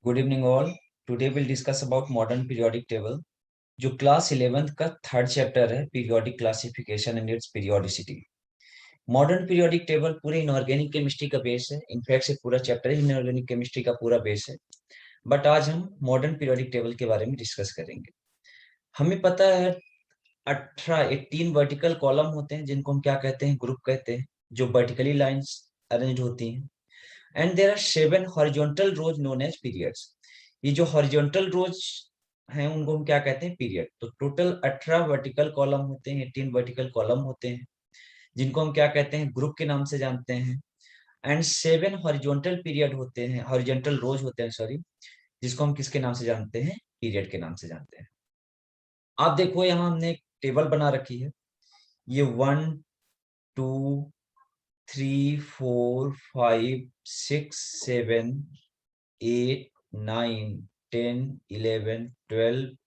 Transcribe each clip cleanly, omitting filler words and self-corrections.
Good evening all. Today we'll discuss about modern periodic table, जो class 11th का third chapter है, periodic classification and it's periodicity. Modern periodic table पूरे inorganic chemistry का base है। In fact से पूरा chapter inorganic chemistry का पूरा बेस है। बट आज हम मॉडर्न पीरियोडिक टेबल के बारे में डिस्कस करेंगे। हमें पता है 18 वर्टिकल कॉलम होते हैं, जिनको हम क्या कहते हैं, ग्रुप कहते हैं, जो वर्टिकली लाइंस अरेंज होती हैं। And there are 7 horizontal rows known as periods. ये जो हॉरिजॉन्टल रोज हैं उनको हम क्या कहते हैं, पीरियड। तो टोटल 18 वर्टिकल कॉलम होते हैं, 18 वर्टिकल कॉलम होते हैं, जिनको हम क्या कहते हैं, ग्रुप के नाम से जानते हैं। एंड 7 हॉरिजॉन्टल पीरियड होते हैं, हॉरिजॉन्टल रोज होते हैं, सॉरी, जिसको हम किसके नाम से जानते हैं, पीरियड के नाम से जानते हैं। आप देखो यहाँ हमने एक टेबल बना रखी है। ये 1 2 3 4 5 6 7 8 9 10 11 12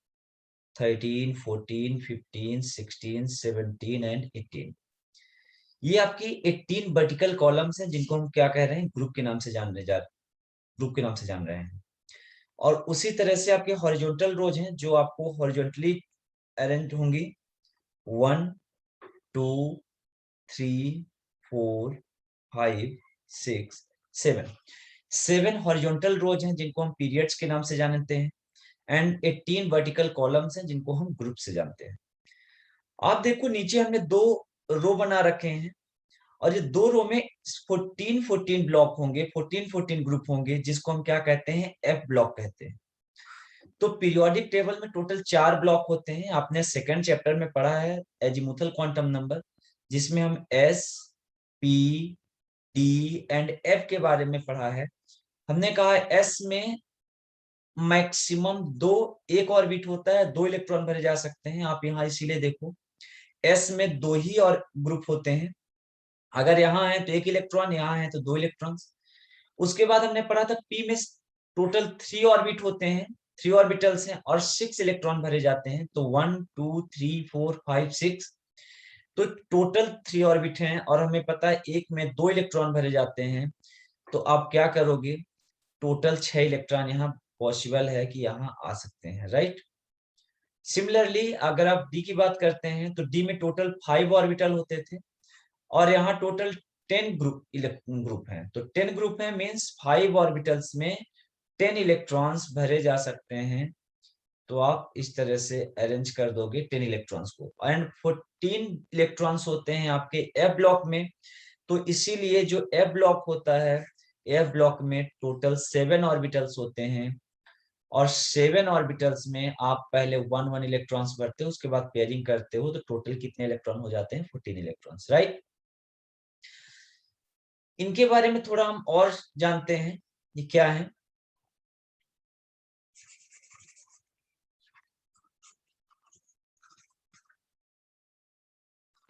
13 14 15 16 17 एंड 18। ये आपकी 18 वर्टिकल कॉलम्स हैं, जिनको हम क्या कह रहे हैं, ग्रुप के नाम से जान रहे हैं। और उसी तरह से आपके हॉरिजॉन्टल रोज हैं, जो आपको हॉरिजॉन्टली अरेंज होंगी। 1 2 3 4 5 6 7 हॉरिजॉन्टल रोज हैं, जिनको हम पीरियड्स के नाम से जानते हैं। एंड 18 वर्टिकल कॉलम्स हैं, जिनको हम ग्रुप से जानते हैं। आप देखो नीचे हमने 2 रो बना रखे हैं, और ये 2 रो में 14 ब्लॉक होंगे, 14 ग्रुप होंगे, जिसको हम क्या कहते हैं, एफ ब्लॉक कहते हैं। तो पीरियोडिक टेबल में टोटल 4 ब्लॉक होते हैं। आपने सेकंड चैप्टर में पढ़ा है एजीमुथल क्वांटम नंबर, जिसमें हम S P D and F के बारे में पढ़ा है। हमने कहा एस में मैक्सिमम 2 एक ऑर्बिट होता है, 2 इलेक्ट्रॉन भरे जा सकते हैं। आप यहाँ इसीलिए देखो एस में 2 ही और ग्रुप होते हैं। अगर यहाँ है तो 1 इलेक्ट्रॉन, यहाँ है तो 2 इलेक्ट्रॉन। उसके बाद हमने पढ़ा था पी में टोटल 3 ऑर्बिट होते हैं, 3 ऑर्बिटल्स हैं, और 6 इलेक्ट्रॉन भरे जाते हैं। तो 1 2 3 4 5 6, तो टोटल 3 ऑर्बिट हैं, और हमें पता है एक में 2 इलेक्ट्रॉन भरे जाते हैं। तो आप क्या करोगे, टोटल 6 इलेक्ट्रॉन यहाँ पॉसिबल है कि यहाँ आ सकते हैं, राइट। सिमिलरली अगर आप डी की बात करते हैं तो डी में टोटल 5 ऑर्बिटल होते थे, और यहाँ टोटल 10 ग्रुप हैं। तो 10 ग्रुप है मींस 5 ऑर्बिटल्स में 10 इलेक्ट्रॉन्स भरे जा सकते हैं। तो आप इस तरह से अरेंज कर दोगे 10 इलेक्ट्रॉन्स को। एंड 14 इलेक्ट्रॉन्स होते हैं आपके एफ ब्लॉक में। तो इसीलिए जो एफ ब्लॉक होता है, एफ ब्लॉक में टोटल 7 ऑर्बिटल्स होते हैं, और 7 ऑर्बिटल्स में आप पहले 1 इलेक्ट्रॉन्स भरते हो, उसके बाद पेयरिंग करते हो, तो टोटल कितने इलेक्ट्रॉन हो जाते हैं, 14 इलेक्ट्रॉन्स, राइट। इनके बारे में थोड़ा हम और जानते हैं, ये क्या है।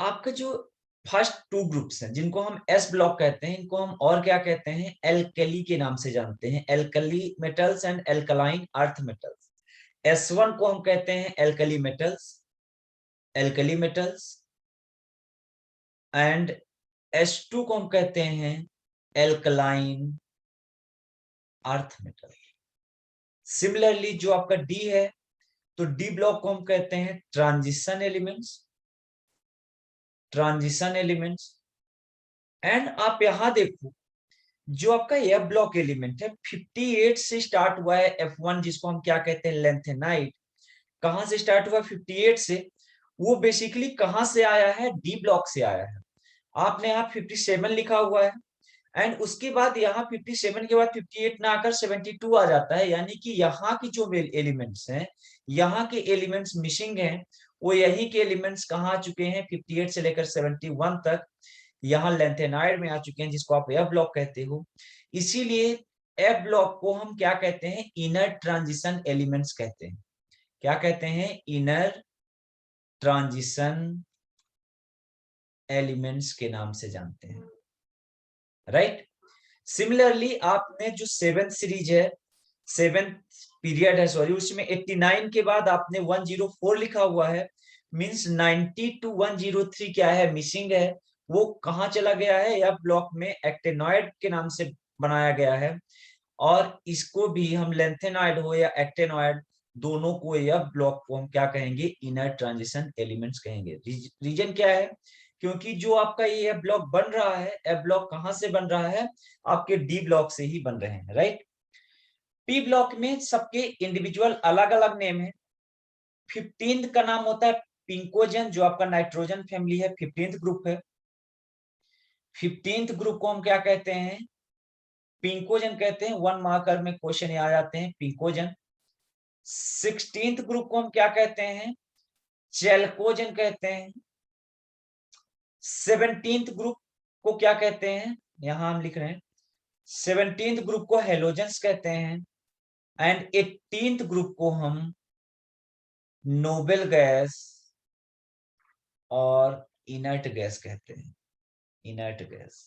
आपका जो फर्स्ट 2 ग्रुप्स हैं, जिनको हम एस ब्लॉक कहते हैं, इनको हम और क्या कहते हैं, एल्कली के नाम से जानते हैं। Alkali metals and alkaline earth metals. S1 को हम कहते हैं एल्कली मेटल्स, एंड S2 को हम कहते हैं एल्कलाइन अर्थ मेटल। सिमिलरली जो आपका डी है, तो डी ब्लॉक को हम कहते हैं ट्रांजिशन एलिमेंट्स। एंड आप यहां देखो, जो आपका एफ ब्लॉक एलिमेंट है 58 से स्टार्ट हुआ है, F1, जिसको हम क्या कहते हैं, लेंथेनाइट। कहां से स्टार्ट हुआ 58 से, वो बेसिकली कहां से आया है, डी ब्लॉक से आया है। आपने यहाँ 57 लिखा हुआ है, एंड उसके बाद यहाँ 57 के बाद 58 ना आकर 72 आ जाता है। यानी कि यहाँ की जो एलिमेंट्स हैं, यहाँ के एलिमेंट्स मिसिंग हैं। वो यही के एलिमेंट्स कहाँ आ चुके हैं, 58 से लेकर 71 तक यहाँ लेंथेनाइड में आ चुके हैं, जिसको आप एफ ब्लॉक कहते हो। इसीलिए एफ ब्लॉक को हम क्या कहते हैं, इनर ट्रांजिशन एलिमेंट्स कहते हैं। क्या कहते हैं, इनर ट्रांजिशन एलिमेंट्स के नाम से जानते हैं, राइट। सिमिलरली आपने जो 7th सीरीज है, 7th पीरियड है, सॉरी, उसमें 89 के बाद आपने 104 लिखा हुआ है, मींस 90 to 103 क्या है, मिसिंग है। वो कहां चला गया है, या ब्लॉक में एक्टेनॉइड के नाम से बनाया गया है। और इसको भी हम लेंथेनॉइड हो या एक्टेनॉइड, दोनों को या ब्लॉक को हम क्या कहेंगे, इनर ट्रांजिशन एलिमेंट्स कहेंगे। रीजन क्या है, क्योंकि जो आपका ये ब्लॉक बन रहा है, एफ ब्लॉक कहां से बन रहा है, आपके डी ब्लॉक से ही बन रहे हैं, राइट। पी ब्लॉक में सबके इंडिविजुअल अलग अलग नेम है। 15th का नाम होता है पिंकोजन, जो आपका नाइट्रोजन फैमिली है, 15th ग्रुप है। 15th ग्रुप को हम क्या कहते हैं, पिंकोजन कहते हैं। 1 मार्कर में क्वेश्चन आ जाते हैं पिंकोजन। 16th ग्रुप को हम क्या कहते हैं, चेल्कोजन कहते हैं। 17th ग्रुप को क्या कहते हैं, यहां हम लिख रहे हैं 17th ग्रुप को हेलोजेंस कहते हैं। एंड 18th ग्रुप को हम नोबेल गैस और इनर्ट गैस कहते हैं, इनर्ट गैस।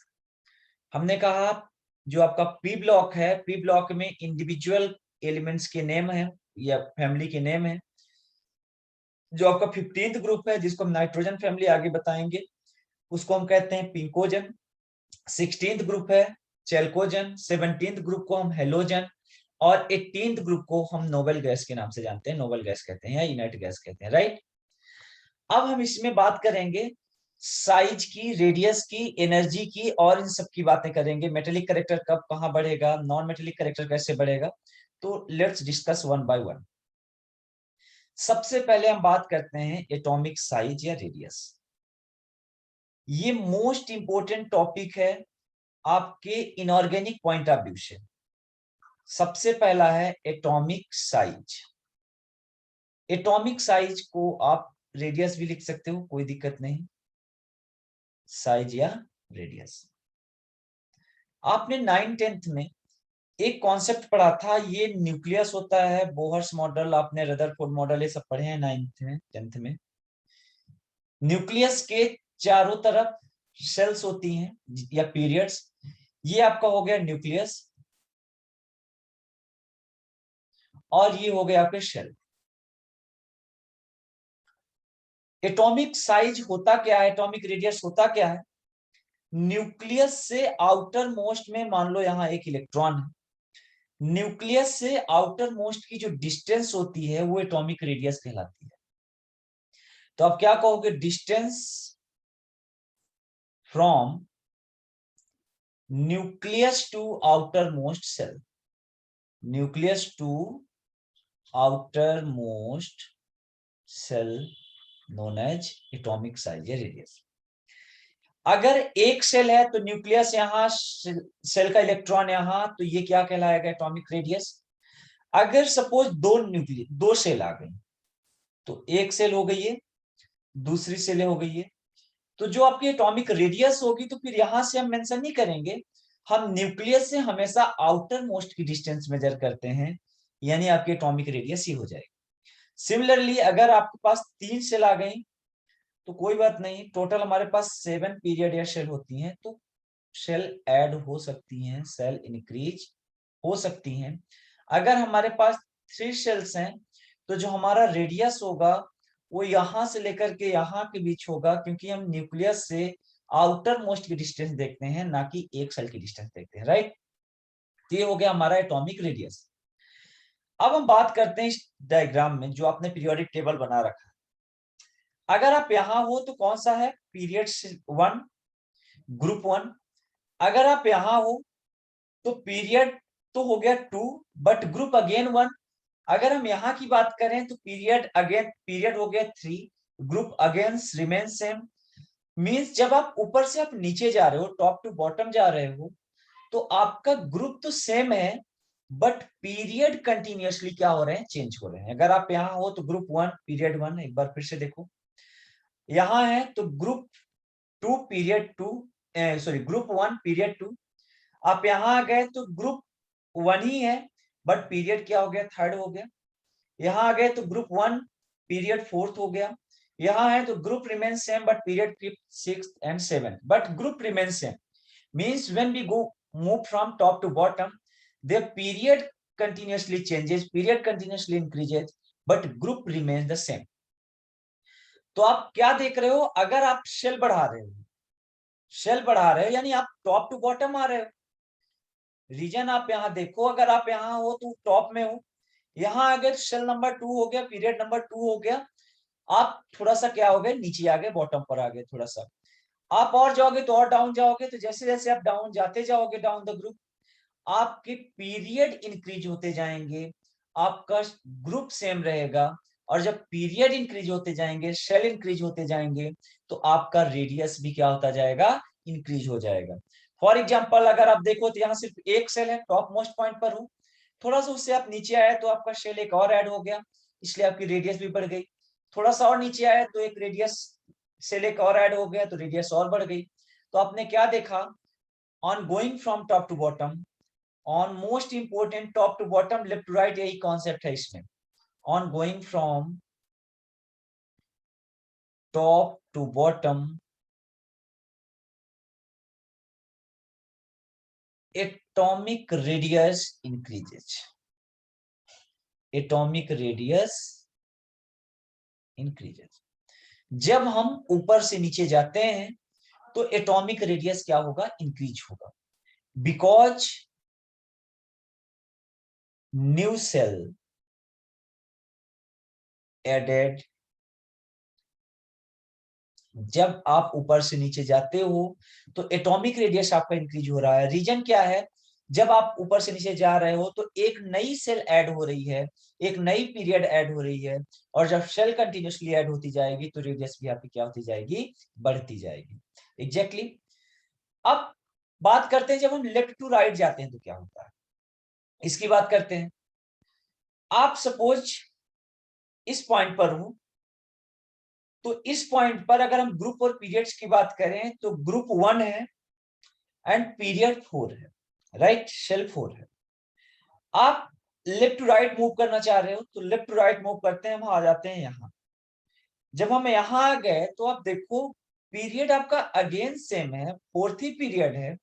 हमने कहा जो आपका पी ब्लॉक है, पी ब्लॉक में इंडिविजुअल एलिमेंट्स के नेम है या फैमिली के नेम है। जो आपका 15th ग्रुप है, जिसको हम नाइट्रोजन फैमिली आगे बताएंगे, उसको हम कहते हैं पिंकोजन। 16th ग्रुप है चेल्कोजन। 17th ग्रुप को हम हेलोजन और 18th ग्रुप को हम नोबेल गैस के नाम से जानते हैं, नोबेल गैस कहते हैं या इनर्ट गैस कहते हैं, राइट। अब हम इसमें बात करेंगे साइज की, रेडियस की, एनर्जी की और इन सब की बातें करेंगे। मेटेलिक कैरेक्टर कब कहां बढ़ेगा, नॉन मेटेलिक कैरेक्टर कैसे बढ़ेगा, तो let's discuss one by one. सबसे पहले हम बात करते हैं एटॉमिक साइज या रेडियस। ये मोस्ट इंपोर्टेंट टॉपिक है आपके इनऑर्गेनिक पॉइंट ऑफ व्यू से। सबसे पहला है एटॉमिक साइज। एटॉमिक साइज को आप रेडियस भी लिख सकते हो, कोई दिक्कत नहीं, साइज या रेडियस। आपने 9th-10th में एक कॉन्सेप्ट पढ़ा था, ये न्यूक्लियस होता है, बोहर्स मॉडल, आपने रदरफोर्ड मॉडल ये सब पढ़े हैं 9th में 10th में। न्यूक्लियस के चारों तरफ सेल्स होती हैं या पीरियड्स। ये आपका हो गया न्यूक्लियस और ये हो गया आपके शेल। एटॉमिक साइज होता क्या है, एटॉमिक रेडियस होता क्या है, न्यूक्लियस से आउटर मोस्ट में मान लो यहां एक इलेक्ट्रॉन है, न्यूक्लियस से आउटर मोस्ट की जो डिस्टेंस होती है वो एटॉमिक रेडियस कहलाती है। तो आप क्या कहोगे, distance from nucleus to outer most shell, nucleus to outer most shell known as atomic size या रेडियस। अगर एक सेल है तो न्यूक्लियस यहां, सेल का इलेक्ट्रॉन यहां, तो ये क्या कहलाएगा, एटॉमिक रेडियस। अगर सपोज दो सेल आ गई, तो एक सेल हो गई है, दूसरी सेल हो गई है, तो जो आपकी एटॉमिक रेडियस होगी, तो फिर यहां से हम मेंशन नहीं करेंगे, हम न्यूक्लियस से हमेशा आउटर मोस्ट की डिस्टेंस मेजर करते हैं, यानी आपकी एटॉमिक रेडियस ही हो जाएगी। सिमिलरली अगर आपके पास 3 सेल आ गई, तो कोई बात नहीं, टोटल हमारे पास 7 पीरियड या सेल होती हैं, तो सेल ऐड हो सकती हैं, सेल इंक्रीज हो सकती हैं। अगर हमारे पास 3 सेल्स हैं, तो जो हमारा रेडियस होगा वो यहां से लेकर के यहां के बीच होगा, क्योंकि हम न्यूक्लियस से आउटर मोस्ट की डिस्टेंस देखते हैं, ना कि एक सेल की डिस्टेंस देखते हैं, राइट। तो ये हो गया हमारा एटॉमिक रेडियस। अब हम बात करते हैं इस डायग्राम में जो आपने पीरियोडिक टेबल बना रखा है। अगर आप यहां हो तो कौन सा है, पीरियड 1, ग्रुप 1। अगर आप यहां हो तो पीरियड तो हो गया 2, बट ग्रुप अगेन 1। अगर हम यहाँ की बात करें तो पीरियड अगेन, पीरियड हो गया 3, group again remain same. Means जब आप ऊपर से आप नीचे जा रहे हो, टॉप टू बॉटम जा रहे हो, तो आपका ग्रुप तो सेम है, बट पीरियड कंटिन्यूअसली क्या हो रहे हैं, चेंज हो रहे हैं। अगर आप यहाँ हो तो ग्रुप 1 पीरियड 1, एक बार फिर से देखो, यहाँ है तो group 2 period 2, sorry group 1 period 2। आप यहाँ आ गए तो ग्रुप 1 ही है, बट पीरियड क्या हो गया, 3rd हो गया। यहाँ आ गए तो ग्रुप 1 पीरियड 4th हो गया। यहाँ है तो group remain same, but period 5th 6th and 7th, but group remain same means when we go move from top to bottom, their period continuously changes, period continuously increases, but group remains the same। तो आप क्या देख रहे हो, अगर आप shell बढ़ा रहे हो, शेल बढ़ा रहे हो यानी आप टॉप टू बॉटम आ रहे हो, रीजन आप यहाँ देखो, अगर आप यहाँ हो तो टॉप में हो, यहाँ अगर शेल नंबर 2 हो गया, पीरियड नंबर 2 हो गया, आप थोड़ा सा क्या हो गए, नीचे आ गए, बॉटम पर आ गए थोड़ा सा। आप और जाओगे तो और डाउन जाओगे, तो जैसे जैसे आप डाउन जाते जाओगे डाउन द ग्रुप, आपके पीरियड इंक्रीज होते जाएंगे, आपका ग्रुप सेम रहेगा। और जब पीरियड इंक्रीज होते जाएंगे, शेल इंक्रीज होते जाएंगे, तो आपका रेडियस भी क्या होता जाएगा, इंक्रीज हो जाएगा। फॉर एग्जाम्पल अगर आप देखो तो यहाँ सिर्फ एक सेल है, टॉप मोस्ट पॉइंट पर हूँ, थोड़ा सा उससे आप नीचे आए तो आपका शेल एक और ऐड हो गया, इसलिए आपकी रेडियस भी बढ़ गई। थोड़ा सा और नीचे आया तो एक रेडियस सेल एक और ऐड हो गया, तो रेडियस और बढ़ गई। तो आपने क्या देखा, on going from top to bottom, on most important top to bottom, left to right, यही कॉन्सेप्ट है इसमें। On going from top to bottom, atomic radius increases, atomic radius increases. जब हम ऊपर से नीचे जाते हैं तो एटॉमिक रेडियस क्या होगा, इंक्रीज होगा, बिकॉज न्यू सेल एडेड। जब आप ऊपर से नीचे जाते हो तो एटॉमिक रेडियस आपका इंक्रीज हो रहा है। रीजन क्या है, जब आप ऊपर से नीचे जा रहे हो तो एक नई सेल ऐड हो रही है, एक नई पीरियड ऐड हो रही है, और जब सेल कंटिन्यूसली ऐड होती जाएगी तो रेडियस भी आपकी क्या होती जाएगी, बढ़ती जाएगी। Exactly exactly. अब बात करते हैं जब हम लेफ्ट टू राइट जाते हैं तो क्या होता है, इसकी बात करते हैं। आप सपोज इस पॉइंट पर हूं, तो इस पॉइंट पर अगर हम ग्रुप और पीरियड्स की बात करें तो ग्रुप 1 है एंड पीरियड 4 है, राइट, शेल 4 है। आप लेफ्ट टू राइट मूव करना चाह रहे हो तो लेफ्ट टू राइट मूव करते हैं, हम आ जाते हैं यहाँ। जब हम यहाँ आ गए तो आप देखो पीरियड आपका अगेन सेम है, फोर्थ ही पीरियड है,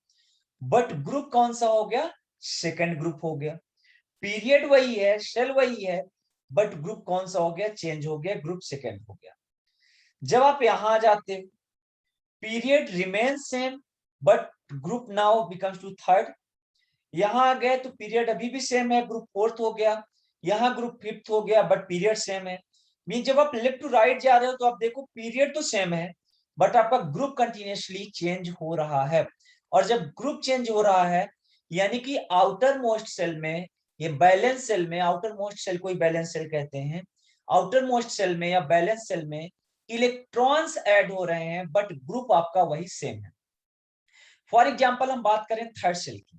बट ग्रुप कौन सा हो गया, सेकंड ग्रुप हो गया। पीरियड वही है, शेल वही है, बट ग्रुप कौन सा हो गया, चेंज हो गया, ग्रुप सेकंड हो गया। जब आप यहां आ जाते हो, period remain same, but group now becomes to third. यहां आ गए तो पीरियड अभी भी सेम है, ग्रुप फोर्थ हो गया, यहाँ ग्रुप फिफ्थ हो गया, बट पीरियड सेम है। मीन जब आप लेफ्ट टू राइट जा रहे हो तो आप देखो पीरियड तो सेम है, बट आपका ग्रुप कंटिन्यूसली चेंज हो रहा है। और जब ग्रुप चेंज हो रहा है, यानी कि आउटर मोस्ट सेल में, ये बैलेंस सेल में, आउटर मोस्ट सेल को ही बैलेंस सेल कहते हैं, आउटर मोस्ट सेल में या बैलेंस सेल में इलेक्ट्रॉन्स ऐड हो रहे हैं, बट ग्रुप आपका वही सेम है। फॉर एग्जाम्पल हम बात करें थर्ड सेल की,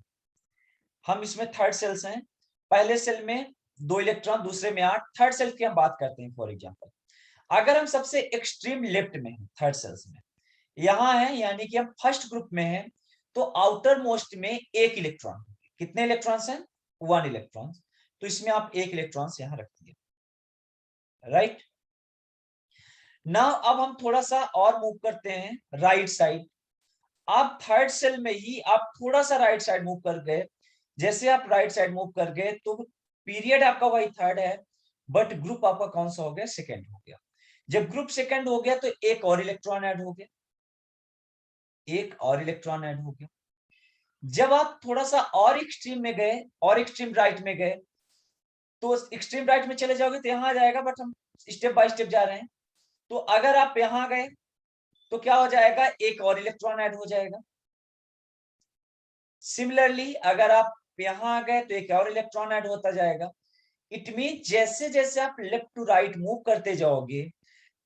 हम इसमें थर्ड सेल्स हैं, पहले सेल में 2 इलेक्ट्रॉन, दूसरे में 8, थर्ड सेल की हम बात करते हैं। फॉर एग्जांपल अगर हम सबसे एक्सट्रीम लेफ्ट में हैं, थर्ड सेल्स में यहां है, यानी कि हम फर्स्ट ग्रुप में हैं, तो आउटर मोस्ट में एक इलेक्ट्रॉन, कितने इलेक्ट्रॉन्स हैं, 1 इलेक्ट्रॉन, तो इसमें आप एक इलेक्ट्रॉन्स यहां रख दिए, राइट। नाउ अब हम थोड़ा सा और मूव करते हैं राइट साइड। आप थर्ड सेल में ही आप थोड़ा सा राइट साइड मूव कर गए, जैसे आप राइट साइड मूव कर गए तो पीरियड आपका वही थर्ड है, बट ग्रुप आपका कौन सा हो गया, सेकंड हो गया। जब ग्रुप सेकंड हो गया तो एक और इलेक्ट्रॉन ऐड हो गया, एक और इलेक्ट्रॉन ऐड हो गया। जब आप थोड़ा सा और एक्सट्रीम में गए और एक्सट्रीम राइट में गए, तो एक्सट्रीम राइट में चले जाओगे तो यहां आ जाएगा, बट हम स्टेप बाय स्टेप जा रहे हैं। तो अगर आप यहां गए तो क्या हो जाएगा, एक और इलेक्ट्रॉन ऐड हो जाएगा। सिमिलरली अगर आप यहां आ गए तो एक और इलेक्ट्रॉन ऐड होता जाएगा। इट मीन जैसे जैसे आप लेफ्ट टू राइट मूव करते जाओगे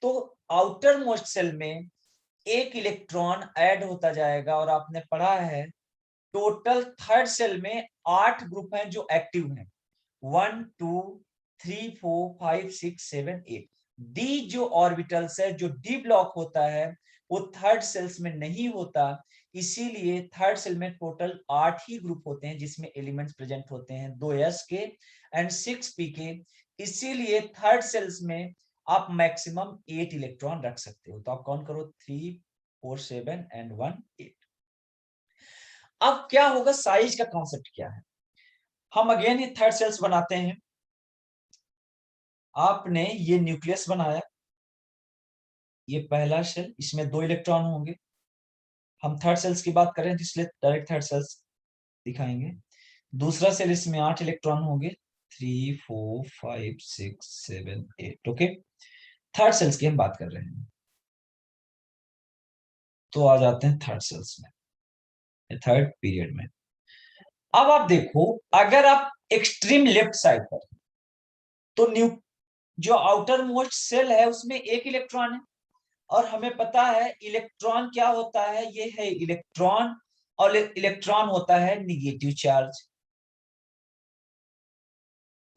तो आउटर मोस्ट सेल में एक इलेक्ट्रॉन ऐड होता जाएगा। और आपने पढ़ा है टोटल थर्ड सेल में 8 ग्रुप हैं जो एक्टिव हैं, 1 2 3 4 5 6 7 8। डी जो ऑर्बिटल्स है, जो डी ब्लॉक होता है, वो थर्ड सेल्स में नहीं होता। इसीलिए थर्ड सेल में टोटल 8 ही ग्रुप होते हैं जिसमें एलिमेंट्स प्रेजेंट होते हैं, 2 s के एंड 6 p के। इसीलिए थर्ड सेल्स में आप मैक्सिमम 8 इलेक्ट्रॉन रख सकते हो। तो आप काउंट करो 3 4 7 एंड 1 8। अब क्या होगा, साइज का कॉन्सेप्ट क्या है, हम अगेन ये थर्ड सेल्स बनाते हैं। आपने ये न्यूक्लियस बनाया, ये पहला सेल, इसमें 2 इलेक्ट्रॉन होंगे। हम थर्ड सेल्स की बात करें तो इसलिए डायरेक्ट थर्ड सेल्स दिखाएंगे। दूसरा सेल इसमें 8 इलेक्ट्रॉन होंगे, 3 4 5 6 7 8। ओके, थर्ड सेल्स की हम बात कर रहे हैं। तो आ जाते हैं थर्ड सेल्स में, थर्ड पीरियड में। अब आप देखो, अगर आप एक्सट्रीम लेफ्ट साइड पर, तो न्यू जो आउटर मोस्ट सेल है उसमें एक इलेक्ट्रॉन है, और हमें पता है इलेक्ट्रॉन क्या होता है, ये है इलेक्ट्रॉन, और इलेक्ट्रॉन होता है निगेटिव चार्ज।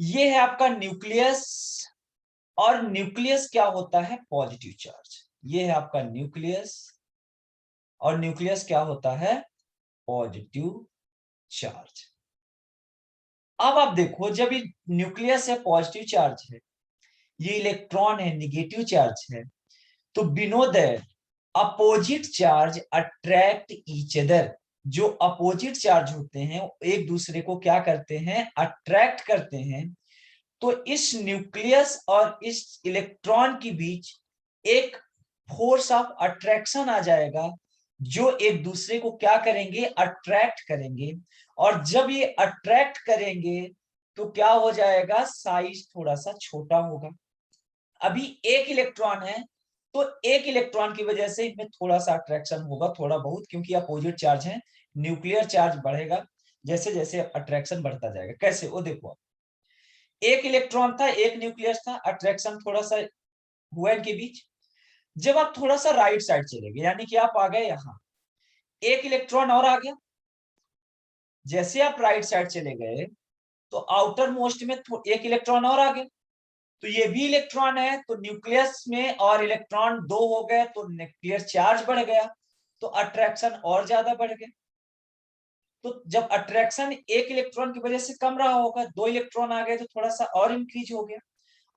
ये है आपका न्यूक्लियस, और न्यूक्लियस क्या होता है, पॉजिटिव चार्ज। ये है आपका न्यूक्लियस, और न्यूक्लियस क्या होता है, पॉजिटिव चार्ज। अब आप देखो, जब ये न्यूक्लियस है, पॉजिटिव चार्ज है, ये इलेक्ट्रॉन है, निगेटिव चार्ज है, तो बिनो that opposite charge attract each other. जो अपोजिट चार्ज होते हैं एक दूसरे को क्या करते हैं, अट्रैक्ट करते हैं। तो इस न्यूक्लियस और इस इलेक्ट्रॉन के बीच एक फोर्स ऑफ अट्रैक्शन आ जाएगा, जो एक दूसरे को क्या करेंगे, अट्रैक्ट करेंगे। और जब ये अट्रैक्ट करेंगे तो क्या हो जाएगा, साइज थोड़ा सा छोटा होगा। अभी एक इलेक्ट्रॉन है, तो एक इलेक्ट्रॉन की वजह से इनमें थोड़ा सा अट्रैक्शन होगा, थोड़ा बहुत, क्योंकि अपोजिट चार्ज है। न्यूक्लियर चार्ज बढ़ेगा जैसे जैसे अट्रैक्शन बढ़ता जाएगा। कैसे, वो देखो, एक इलेक्ट्रॉन था, एक न्यूक्लियस था, अट्रैक्शन थोड़ा सा हुआ इनके बीच। जब आप थोड़ा सा राइट साइड चले गए, यानी कि आप आ गए यहां, एक इलेक्ट्रॉन और आ गया। जैसे आप राइट साइड चले गए, तो आउटर मोस्ट में एक इलेक्ट्रॉन और आ गया, तो ये भी इलेक्ट्रॉन है, तो न्यूक्लियस में और इलेक्ट्रॉन दो हो गए, तो न्यूक्लियर चार्ज बढ़ गया, तो अट्रैक्शन और ज्यादा बढ़ गया। तो जब अट्रैक्शन एक इलेक्ट्रॉन की वजह से कम रहा होगा, दो इलेक्ट्रॉन आ गए, तो थोड़ा सा और इंक्रीज हो गया।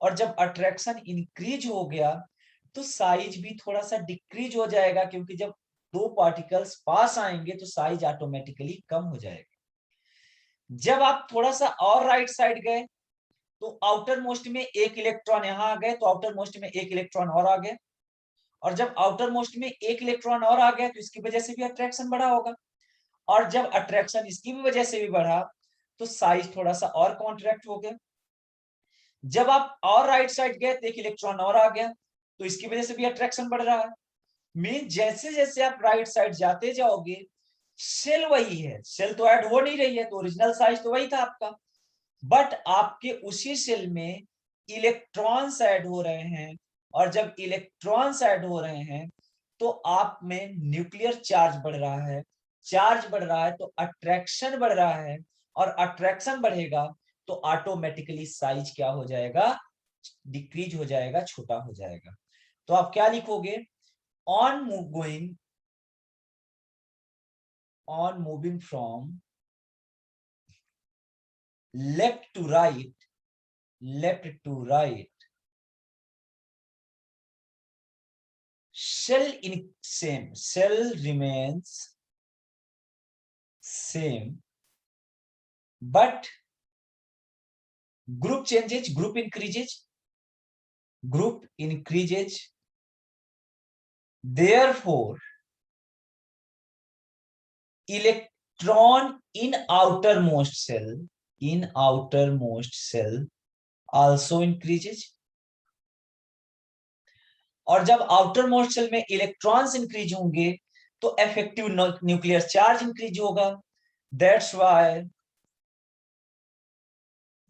और जब अट्रैक्शन इंक्रीज हो गया, तो साइज भी थोड़ा सा डिक्रीज हो जाएगा, क्योंकि जब दो पार्टिकल्स पास आएंगे तो साइज ऑटोमेटिकली कम हो जाएगा। जब आप थोड़ा सा और राइट साइड गए, तो आउटर मोस्ट में एक इलेक्ट्रॉन यहां आ गए, तो आउटर मोस्ट में एक इलेक्ट्रॉन और आ गया। और जब आउटर मोस्ट में एक इलेक्ट्रॉन और आ गया, तो इसकी वजह से भी अट्रैक्शन बढ़ा होगा। और जब अट्रैक्शन इसकी भी वजह से भी बढ़ा, तो साइज थोड़ा सा और कॉन्ट्रैक्ट हो गया। जब आप और राइट साइड गए, तो एक इलेक्ट्रॉन और आ गया, तो इसकी वजह से भी अट्रैक्शन बढ़ रहा है। मीन जैसे जैसे आप राइट साइड जाते जाओगे, सेल वही है, सेल तो ऐड हो नहीं रही है, तो ओरिजिनल साइज तो वही था आपका, बट आपके उसी सेल में इलेक्ट्रॉन्स ऐड हो रहे हैं। और जब इलेक्ट्रॉन्स ऐड हो रहे हैं, तो आप में न्यूक्लियर चार्ज बढ़ रहा है, चार्ज बढ़ रहा है, तो अट्रैक्शन बढ़ रहा है। और अट्रैक्शन बढ़ेगा, तो ऑटोमेटिकली साइज क्या हो जाएगा, डिक्रीज हो जाएगा, छोटा हो जाएगा। तो आप क्या लिखोगे, on going on moving from left to right, left to right, cell remains same, but group changes, group increases, therefore electron in outermost cell also increases। और जब आउटर मोस्ट सेल में इलेक्ट्रॉन्स इंक्रीज होंगे, तो effective nuclear charge increase होगा। That's why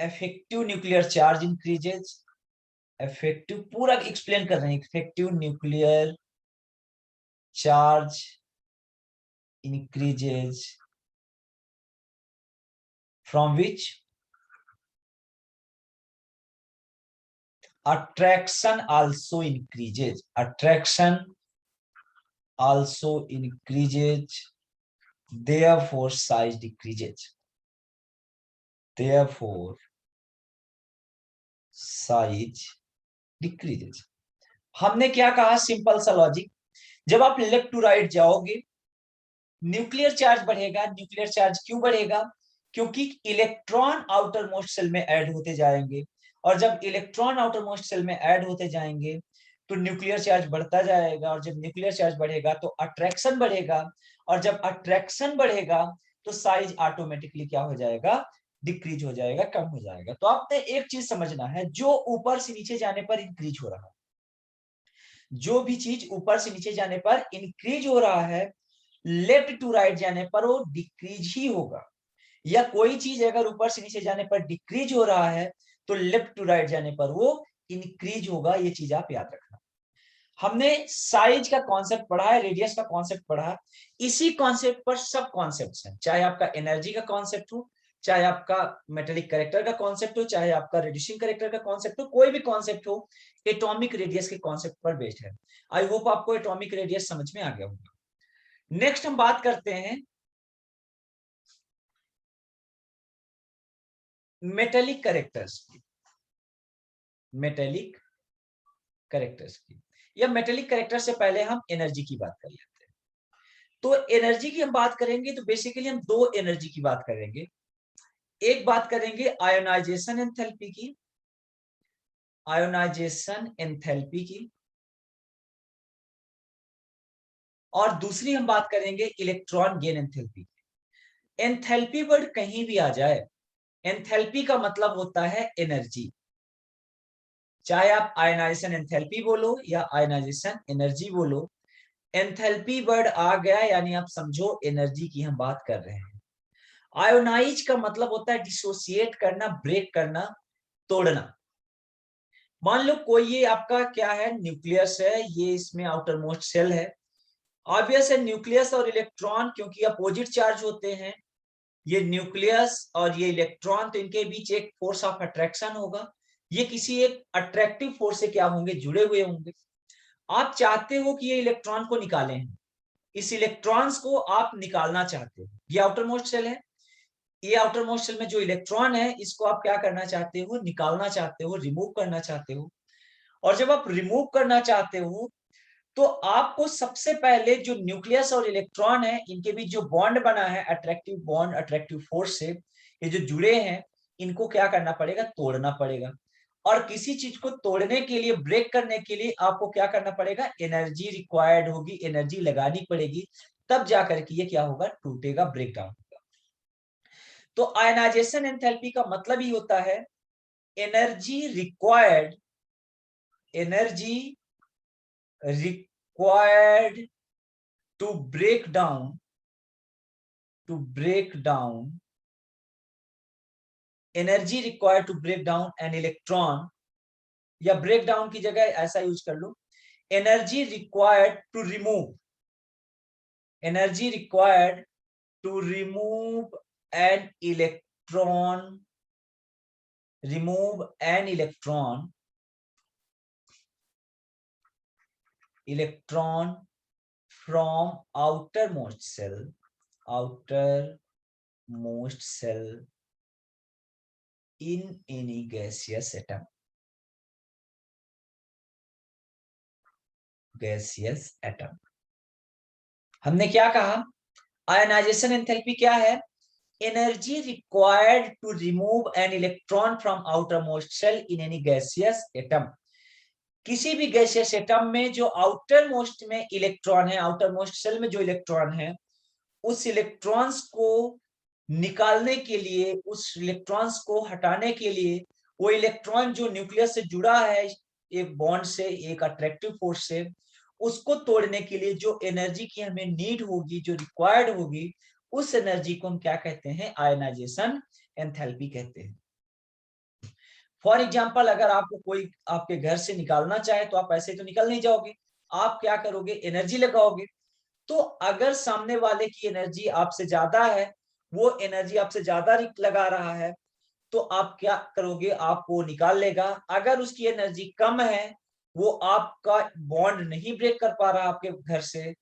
effective nuclear charge increases. Effective पूरा explain कर रहे हैं, effective nuclear charge increases from which attraction also increases, therefore size decreases, therefore size decreases। हमने क्या कहा, सिंपल सा लॉजिक, जब आप लेफ्ट टू राइट जाओगे, न्यूक्लियर चार्ज बढ़ेगा। न्यूक्लियर चार्ज क्यों बढ़ेगा, क्योंकि इलेक्ट्रॉन आउटर मोस्ट सेल में ऐड होते जाएंगे। और जब इलेक्ट्रॉन आउटर मोस्ट सेल में ऐड होते जाएंगे, तो न्यूक्लियर चार्ज बढ़ता जाएगा। और जब न्यूक्लियर चार्ज बढ़ेगा, तो अट्रैक्शन बढ़ेगा। और जब अट्रैक्शन बढ़ेगा, तो साइज ऑटोमेटिकली क्या हो जाएगा, डिक्रीज हो जाएगा, कम हो जाएगा। तो आपने एक चीज समझना है, जो ऊपर से नीचे जाने पर इंक्रीज हो रहा है, जो भी चीज ऊपर से नीचे जाने पर इंक्रीज हो रहा है, लेफ्ट टू राइट जाने पर वो डिक्रीज ही होगा। या कोई चीज अगर ऊपर से नीचे जाने पर डिक्रीज हो रहा है तो लेफ्ट टू राइट जाने पर वो इंक्रीज होगा। ये चीज आप याद रखना। हमने साइज का कॉन्सेप्ट पढ़ा है, रेडियस का कॉन्सेप्ट पढ़ा है, इसी कॉन्सेप्ट पर सब कॉन्सेप्ट्स हैं, चाहे आपका एनर्जी का कॉन्सेप्ट हो, चाहे आपका मेटेलिक कैरेक्टर का कॉन्सेप्ट हो, चाहे आपका रिड्यूसिंग कैरेक्टर का कॉन्सेप्ट हो, कोई भी कॉन्सेप्ट हो, एटॉमिक रेडियस के कॉन्सेप्ट पर बेस्ड है। आई होप आपको एटॉमिक रेडियस समझ में आ गया होगा। नेक्स्ट हम बात करते हैं मेटेलिक कैरेक्टर्स की। मेटेलिक कैरेक्टर्स की, या मेटेलिक कैरेक्टर से पहले हम एनर्जी की बात कर लेते हैं। तो एनर्जी की हम बात करेंगे तो बेसिकली हम दो एनर्जी की बात करेंगे। एक बात करेंगे आयोनाइजेशन एंथैल्पी की, आयोनाइजेशन एंथैल्पी की, और दूसरी हम बात करेंगे इलेक्ट्रॉन गेन एंथैल्पी की। एंथैल्पी वर्ड कहीं भी आ जाए, एंथैल्पी का मतलब होता है एनर्जी। चाहे आप आयोनाइजेशन एंथैल्पी बोलो या आयोनाइजेशन एनर्जी बोलो, एंथैल्पी वर्ड आ गया यानी आप समझो एनर्जी की हम बात कर रहे हैं। आयोनाइज का मतलब होता है डिसोसिएट करना, ब्रेक करना, तोड़ना। मान लो कोई ये आपका क्या है, न्यूक्लियस है, ये इसमें आउटर मोस्ट सेल है। ऑब्वियस है न्यूक्लियस और इलेक्ट्रॉन क्योंकि अपोजिट चार्ज होते हैं, ये न्यूक्लियस और ये इलेक्ट्रॉन, तो इनके बीच एक फोर्स ऑफ अट्रैक्शन होगा। ये किसी एक अट्रैक्टिव फोर्स से क्या होंगे, जुड़े हुए होंगे। आप चाहते हो कि ये इलेक्ट्रॉन को निकालें, इस इलेक्ट्रॉन्स को आप निकालना चाहते हो, ये आउटर मोस्ट सेल है, ये आउटर मोस्ट सेल में जो इलेक्ट्रॉन है इसको आप क्या करना चाहते हो, निकालना चाहते हो, रिमूव करना चाहते हो। और जब आप रिमूव करना चाहते हो तो आपको सबसे पहले जो न्यूक्लियस और इलेक्ट्रॉन है इनके बीच जो बॉन्ड बना है, अट्रैक्टिव बॉन्ड, अट्रैक्टिव फोर्स से ये जो जुड़े हैं, इनको क्या करना पड़ेगा, तोड़ना पड़ेगा। और किसी चीज को तोड़ने के लिए, ब्रेक करने के लिए आपको क्या करना पड़ेगा, एनर्जी रिक्वायर्ड होगी, एनर्जी लगानी पड़ेगी, तब जाकर के ये क्या होगा, टूटेगा, ब्रेक डाउन होगा। तो आयनाइजेशन एंथैल्पी का मतलब ही होता है energy required, energy required to break down, to break down, energy required to break down an electron, या ब्रेक डाउन की जगह ऐसा यूज कर लो, energy required to remove, energy required to remove an electron, remove an electron, electron from outermost cell, outermost cell in any gaseous atom, gaseous atom। हमने क्या कहा, ionisation enthalpy क्या है, energy required to remove an electron from outermost shell in any gaseous atom. किसी भी gaseous atom में जो outer most में इलेक्ट्रॉन है, आउटर मोस्ट सेल में जो इलेक्ट्रॉन है, उस इलेक्ट्रॉन्स को निकालने के लिए, उस इलेक्ट्रॉन्स को हटाने के लिए, वो इलेक्ट्रॉन जो न्यूक्लियस से जुड़ा है एक बॉन्ड से, एक अट्रैक्टिव फोर्स से, उसको तोड़ने के लिए जो एनर्जी की हमें नीड होगी, जो रिक्वायर्ड होगी, उस एनर्जी को हम क्या कहते हैं, आयनाइजेशन एंथैल्पी कहते हैं। फॉर एग्जाम्पल अगर आपको कोई आपके घर से निकालना चाहे तो आप ऐसे तो निकल नहीं जाओगे, आप क्या करोगे, एनर्जी लगाओगे। तो अगर सामने वाले की एनर्जी आपसे ज्यादा है, वो एनर्जी आपसे ज्यादा लगा रहा है, तो आप क्या करोगे, आप वो निकाल लेगा। अगर उसकी एनर्जी कम है, वो आपका बॉन्ड नहीं ब्रेक कर पा रहा आपके घर से,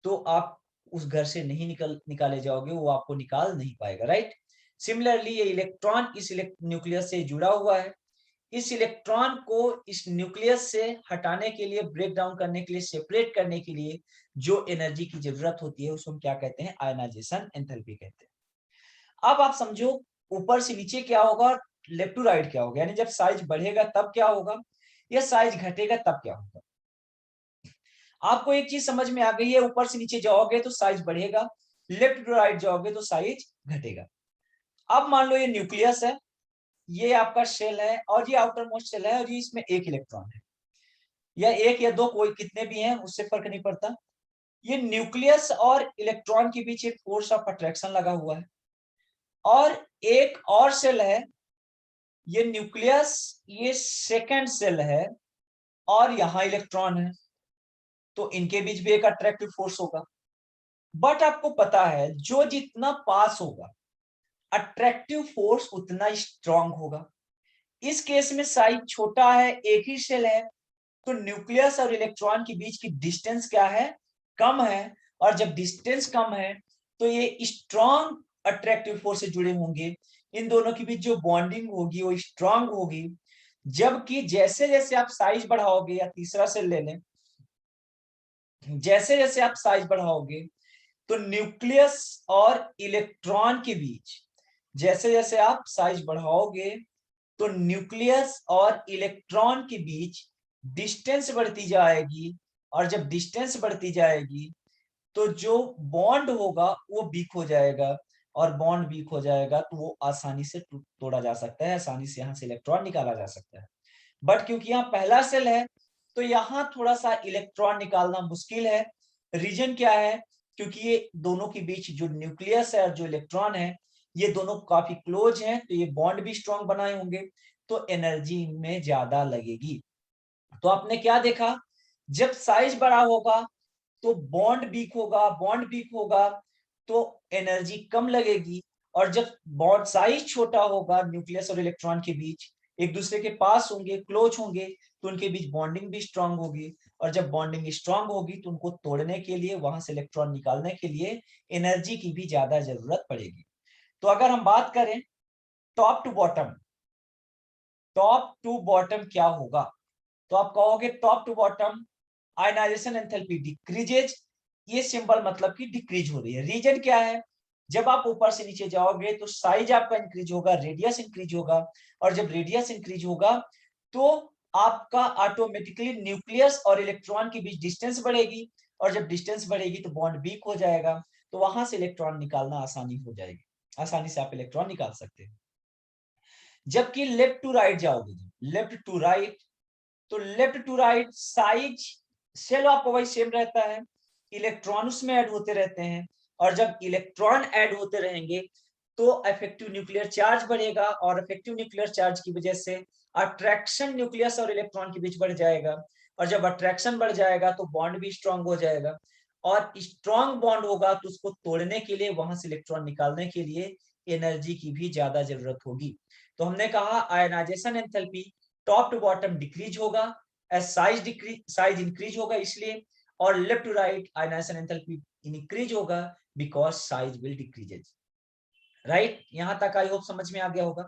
तो आप उस घर से नहीं निकाले जाओगे, वो आपको निकाल नहीं पाएगा, राइट। सिमिलरली ये इलेक्ट्रॉन इस न्यूक्लियस से जुड़ा हुआ है, इस इलेक्ट्रॉन को इस न्यूक्लियस से हटाने के लिए, ब्रेक डाउन करने के लिए, सेपरेट करने के लिए जो एनर्जी की जरूरत होती है उसको हम क्या कहते हैं, आयनाइजेशन एंथैल्पी कहते हैं। अब आप समझो ऊपर से नीचे क्या होगा, लेफ्ट टू राइट क्या होगा, यानी जब साइज बढ़ेगा तब क्या होगा, या साइज घटेगा तब क्या होगा। आपको एक चीज समझ में आ गई है, ऊपर से नीचे जाओगे तो साइज बढ़ेगा, लेफ्ट टू राइट जाओगे तो साइज घटेगा। अब मान लो ये न्यूक्लियस है, ये आपका शेल है और ये आउटर मोस्ट शेल है और ये इसमें एक इलेक्ट्रॉन है, या एक या दो, कोई कितने भी हैं उससे फर्क नहीं पड़ता। ये न्यूक्लियस और इलेक्ट्रॉन के बीच एक फोर्स ऑफ अट्रैक्शन लगा हुआ है, और एक और सेल है, ये न्यूक्लियस, ये सेकंड सेल है और यहां इलेक्ट्रॉन है, तो इनके बीच भी एक अट्रैक्टिव फोर्स होगा। बट आपको पता है जो जितना पास होगा अट्रैक्टिव फोर्स उतना स्ट्रांग होगा। इस केस में साइज छोटा है, एक ही सेल है, तो न्यूक्लियस और इलेक्ट्रॉन के बीच की डिस्टेंस क्या है, कम है, और जब डिस्टेंस कम है तो ये स्ट्रांग अट्रैक्टिव फोर्स से जुड़े होंगे, इन दोनों के बीच जो बॉन्डिंग होगी वो स्ट्रांग होगी। जबकि जैसे जैसे आप साइज बढ़ाओगे, या तीसरा सेल ले लें, जैसे जैसे आप साइज बढ़ाओगे तो न्यूक्लियस और इलेक्ट्रॉन के बीच, जैसे जैसे आप साइज बढ़ाओगे तो न्यूक्लियस और इलेक्ट्रॉन के बीच डिस्टेंस बढ़ती जाएगी, और जब डिस्टेंस बढ़ती जाएगी तो जो बॉन्ड होगा वो वीक हो जाएगा, और बॉन्ड वीक हो जाएगा तो वो आसानी से तोड़ा जा सकता है, आसानी से यहाँ से इलेक्ट्रॉन निकाला जा सकता है। बट क्योंकि यहाँ पहला सेल है तो यहाँ थोड़ा सा इलेक्ट्रॉन निकालना मुश्किल है। रीजन क्या है, क्योंकि ये दोनों के बीच जो न्यूक्लियस है और जो इलेक्ट्रॉन है ये दोनों काफी क्लोज हैं, तो ये बॉन्ड भी स्ट्रॉन्ग बनाए होंगे, तो एनर्जी इनमें ज्यादा लगेगी। तो आपने क्या देखा, जब साइज बड़ा होगा तो बॉन्ड वीक होगा, बॉन्ड वीक होगा तो एनर्जी कम लगेगी, और जब बॉन्ड साइज छोटा होगा न्यूक्लियस और इलेक्ट्रॉन के बीच, एक दूसरे के पास होंगे, क्लोज होंगे, तो उनके बीच बॉन्डिंग भी स्ट्रांग होगी, और जब बॉन्डिंग स्ट्रांग होगी तो उनको तोड़ने के लिए, वहां से इलेक्ट्रॉन निकालने के लिए एनर्जी की भी ज्यादा जरूरत पड़ेगी। तो अगर हम बात करें top to bottom, top to bottom क्या होगा, तो आप कहोगे top to bottom ionization enthalpy decreases, ये सिंबल मतलब कि डिक्रीज हो रही है। रीजन क्या है, जब आप ऊपर से नीचे जाओगे तो साइज आपका इंक्रीज होगा, रेडियस इंक्रीज होगा, और जब रेडियस इंक्रीज होगा तो आपका ऑटोमेटिकली न्यूक्लियस और इलेक्ट्रॉन के बीच डिस्टेंस बढ़ेगी, और जब डिस्टेंस बढ़ेगी तो बॉन्ड वीक हो जाएगा, तो वहां से इलेक्ट्रॉन निकालना आसानी हो जाएगी, आसानी से आप इलेक्ट्रॉन निकाल सकते हैं। जबकि लेफ्ट टू राइट जाओगे, लेफ्ट टू राइट, तो left to right size shell आपको वही सेम रहता है, इलेक्ट्रॉन उसमें ऐड होते रहते हैं, और जब इलेक्ट्रॉन ऐड होते रहेंगे तो इफेक्टिव न्यूक्लियर चार्ज बढ़ेगा, और इफेक्टिव न्यूक्लियर चार्ज की वजह से अट्रैक्शन न्यूक्लियस और इलेक्ट्रॉन के बीच बढ़ जाएगा, और जब अट्रैक्शन बढ़ जाएगा तो बॉन्ड भी स्ट्रांग हो जाएगा, और स्ट्रांग बॉन्ड होगा तो उसको तोड़ने के लिए, वहां से इलेक्ट्रॉन निकालने के लिए एनर्जी की भी ज्यादा जरूरत होगी। तो हमने कहा ionisation enthalpy top to bottom decrease होगा, एज साइज इंक्रीज होगा इसलिए, और left to right ionisation enthalpy increase होगा because size will decreases. Right, यहां तक आई होप समझ में आ गया होगा।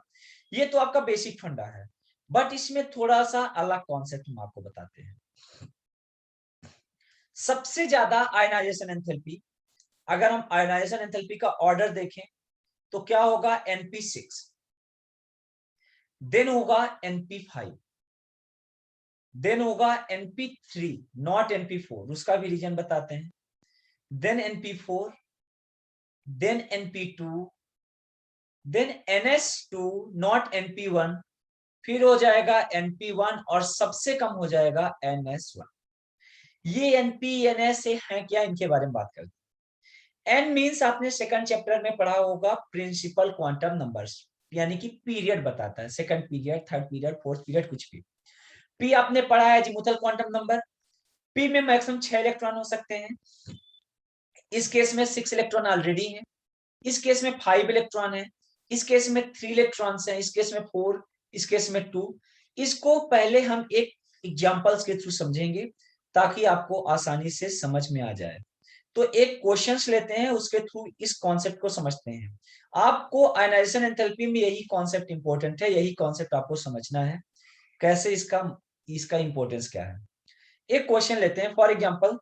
ये तो आपका बेसिक फंडा है, बट इसमें थोड़ा सा अलग कॉन्सेप्ट हम आपको बताते हैं। सबसे ज्यादा आयनाइजेशन एंथैल्पी, अगर हम आयनाइजेशन एंथैल्पी का ऑर्डर देखें तो क्या होगा, NP6, देन होगा NP5, देन होगा NP3, नॉट NP4, उसका भी रीजन बताते हैं, then NP4, then NP2, then NS2, not NP1, फिर हो जाएगा NP1, और सबसे कम हो जाएगा NS1। ये NP NS से है क्या, इनके बारे में बात करते हैं। N मींस आपने सेकंड चैप्टर में पढ़ा होगा प्रिंसिपल क्वांटम नंबर्स, यानी कि पीरियड बताता है, second period, third period, fourth period, कुछ भी। P आपने पढ़ा है जिमुथल क्वांटम नंबर, P में मैक्सिमम 6 इलेक्ट्रॉन हो सकते हैं, इस केस में 6 इलेक्ट्रॉन ऑलरेडी है, इस केस में 5 इलेक्ट्रॉन है, इस केस में 3 इलेक्ट्रॉन्स हैं, इस केस में 4, इस केस में 2। इसको पहले हम एक एग्जांपल्स के थ्रू समझेंगे ताकि आपको आसानी से समझ में आ जाए। तो एक क्वेश्चंस लेते हैं, उसके थ्रू इस कॉन्सेप्ट को समझते हैं। आपको आयनाइजेशन एंथैल्पी में यही कॉन्सेप्ट इंपॉर्टेंट है, यही कॉन्सेप्ट आपको समझना है, कैसे इसका इसका इंपॉर्टेंस क्या है। एक क्वेश्चन लेते हैं, फॉर एग्जांपल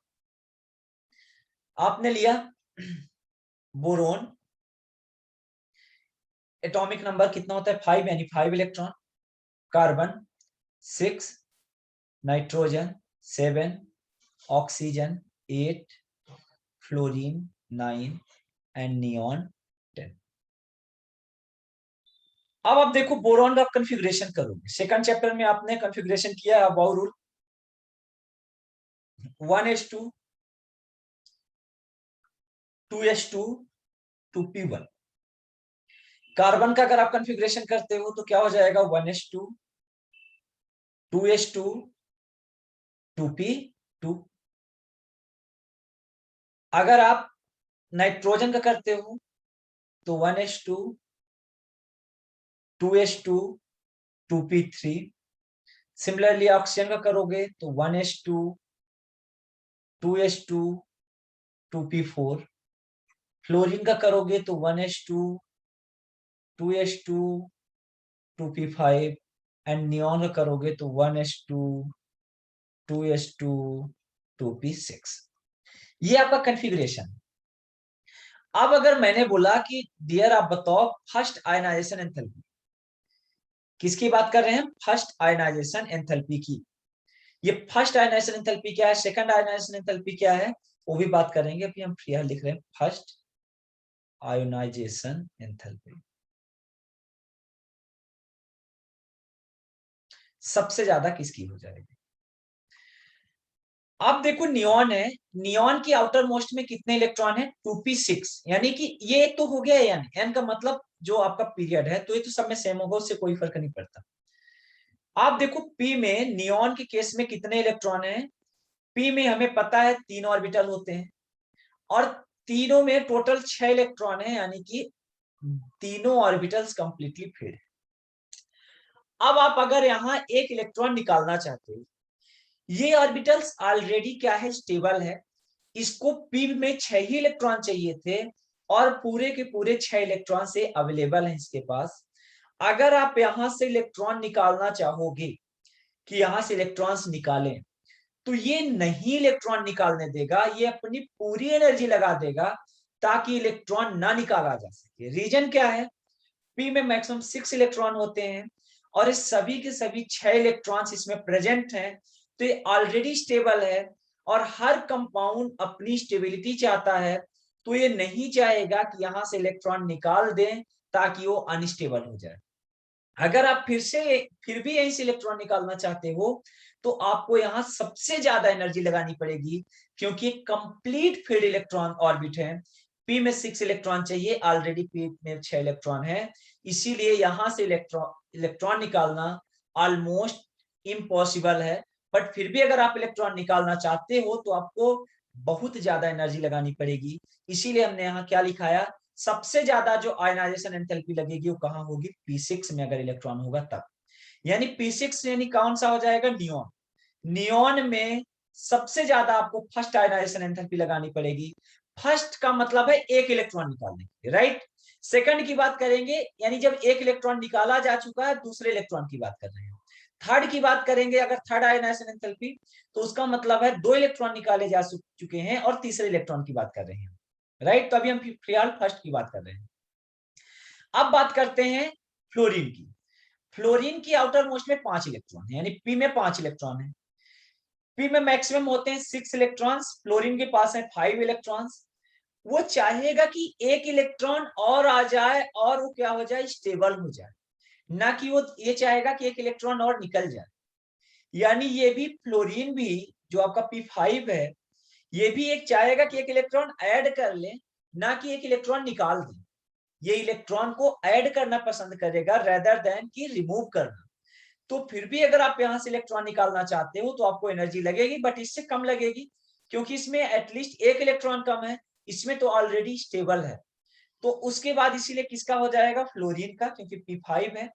आपने लिया बोरोन, एटॉमिक नंबर कितना होता है 5, यानी 5 electron, carbon 6, nitrogen 7, oxygen 8, fluorine 9, and neon 10। अब आप देखो बोरॉन का कॉन्फ़िगरेशन करोगे, सेकंड चैप्टर में आपने कॉन्फ़िगरेशन किया है about rule 1s2 2s2 2p1। Carbon का अगर आप कॉन्फ़िगरेशन करते हो तो क्या हो जाएगा 1s2 2s2 2p2। अगर आप नाइट्रोजन का करते हो तो 1s2 2s2 2p3। Similarly oxygen का करोगे तो 1s2 2s2 2p4। फ्लोरीन का करोगे तो 1s2 2s2 2p5 and neon का करोगे तो 1s2 2s2 2p6। ये आपका कॉन्फ़िगरेशन। अब अगर मैंने बोला कि डियर आप बताओ फर्स्ट आयनाइजेशन एंथैल्पी, किसकी बात कर रहे हैं? फर्स्ट आयनाइजेशन एंथैल्पी की। ये फर्स्ट आयनाइजेशन एंथैल्पी क्या है, सेकंड आयनाइजेशन एंथैल्पी क्या है, वो भी बात करेंगे। अभी हम फ्री लिख रहे हैं फर्स्ट आयोनाइजेशन एंथैल्पी। सबसे ज्यादा किसकी हो जाएगी? अब देखो नियॉन है, नियॉन की आउटर मोस्ट में कितने इलेक्ट्रॉन है? 2p6। यानी कि ये तो हो गया एन, एन का मतलब जो आपका पीरियड है, तो ये तो सब में सेम होगा, उससे कोई फर्क नहीं पड़ता। आप देखो पी में नियॉन के केस में कितने इलेक्ट्रॉन है? पी में हमें पता है 3 ऑर्बिटल होते हैं और तीनों में टोटल 6 इलेक्ट्रॉन है, यानी कि तीनों ऑर्बिटल्स कंप्लीटली फिल्ड। अब आप अगर यहां एक इलेक्ट्रॉन निकालना चाहते हो, ये ऑर्बिटल्स ऑलरेडी क्या है? स्टेबल है। इसको पी में 6 ही इलेक्ट्रॉन चाहिए थे और पूरे के पूरे 6 इलेक्ट्रॉन से अवेलेबल है इसके पास। अगर आप यहां से इलेक्ट्रॉन निकालना चाहोगे कि यहां से इलेक्ट्रॉन्स निकालें, तो ये नहीं इलेक्ट्रॉन निकालने देगा, ये अपनी पूरी एनर्जी लगा देगा ताकि इलेक्ट्रॉन ना निकाला जा सके। रीजन क्या है? पी में मैक्सिमम 6 इलेक्ट्रॉन होते हैं और इस सभी के सभी 6 इलेक्ट्रॉन्स इसमें प्रेजेंट हैं, तो ये ऑलरेडी स्टेबल है और हर कंपाउंड अपनी स्टेबिलिटी चाहता है, तो ये नहीं चाहेगा कि यहां से इलेक्ट्रॉन निकाल दें ताकि वो अनस्टेबल हो जाए। अगर आप फिर भी यहीं से इलेक्ट्रॉन निकालना चाहते हो तो आपको यहां सबसे ज्यादा एनर्जी लगानी पड़ेगी, क्योंकि कंप्लीट फील्ड इलेक्ट्रॉन ऑर्बिट है। पी में 6 इलेक्ट्रॉन चाहिए, ऑलरेडी पी में 6 इलेक्ट्रॉन है, इसीलिए यहां से इलेक्ट्रॉन निकालना ऑलमोस्ट इम्पॉसिबल है। बट फिर भी अगर आप इलेक्ट्रॉन निकालना चाहते हो तो आपको बहुत ज्यादा एनर्जी लगानी पड़ेगी। इसीलिए हमने यहाँ क्या लिखाया? सबसे ज्यादा जो आयनाइजेशन एंथैल्पी लगेगी वो कहां होगी? P6 में अगर इलेक्ट्रॉन होगा तब। यानी P6 यानी कौन सा हो जाएगा? नियॉन। नियॉन में सबसे ज्यादा आपको फर्स्ट आयनाइजेशन एंथैल्पी लगानी पड़ेगी। फर्स्ट का मतलब है एक इलेक्ट्रॉन निकालने के, राइट। सेकंड की बात करेंगे, यानी जब एक इलेक्ट्रॉन निकाला जा चुका है, दूसरे इलेक्ट्रॉन की बात कर रहे हैं। थर्ड की बात करेंगे, अगर थर्ड आयनाइजेशन एंथैल्पी, तो उसका मतलब है 2 इलेक्ट्रॉन निकाले जा चुके हैं और तीसरे इलेक्ट्रॉन की बात कर रहे हैं, राइट। तो अभी हम फिलहाल फर्स्ट की बात कर रहे हैं। अब बात करते हैं फ्लोरीन की। फ्लोरीन की आउटर मोस्ट में 5 इलेक्ट्रॉन है, यानी पी में 5 इलेक्ट्रॉन है। पी में मैक्सिमम होते हैं 6 इलेक्ट्रॉन्स, फ्लोरीन के पास है 5 इलेक्ट्रॉन्स। वो चाहेगा कि एक इलेक्ट्रॉन और आ जाए और वो क्या हो जाए? स्टेबल हो जाए, ना कि वो ये चाहेगा कि एक इलेक्ट्रॉन और निकल जाए। यानी ये भी फ्लोरीन भी, जो आपका P5 है, ये भी एक चाहेगा कि एक इलेक्ट्रॉन ऐड कर ले, ना कि एक इलेक्ट्रॉन निकाल दे। ये इलेक्ट्रॉन को ऐड करना पसंद करेगा रेदर देन कि रिमूव करना। तो फिर भी अगर आप यहां से इलेक्ट्रॉन निकालना चाहते हो तो आपको एनर्जी लगेगी, बट इससे कम लगेगी, क्योंकि इसमें एटलीस्ट एक इलेक्ट्रॉन कम है, इसमें तो ऑलरेडी स्टेबल है। तो उसके बाद इसीलिए किसका हो जाएगा? फ्लोरीन का, क्योंकि P5 है।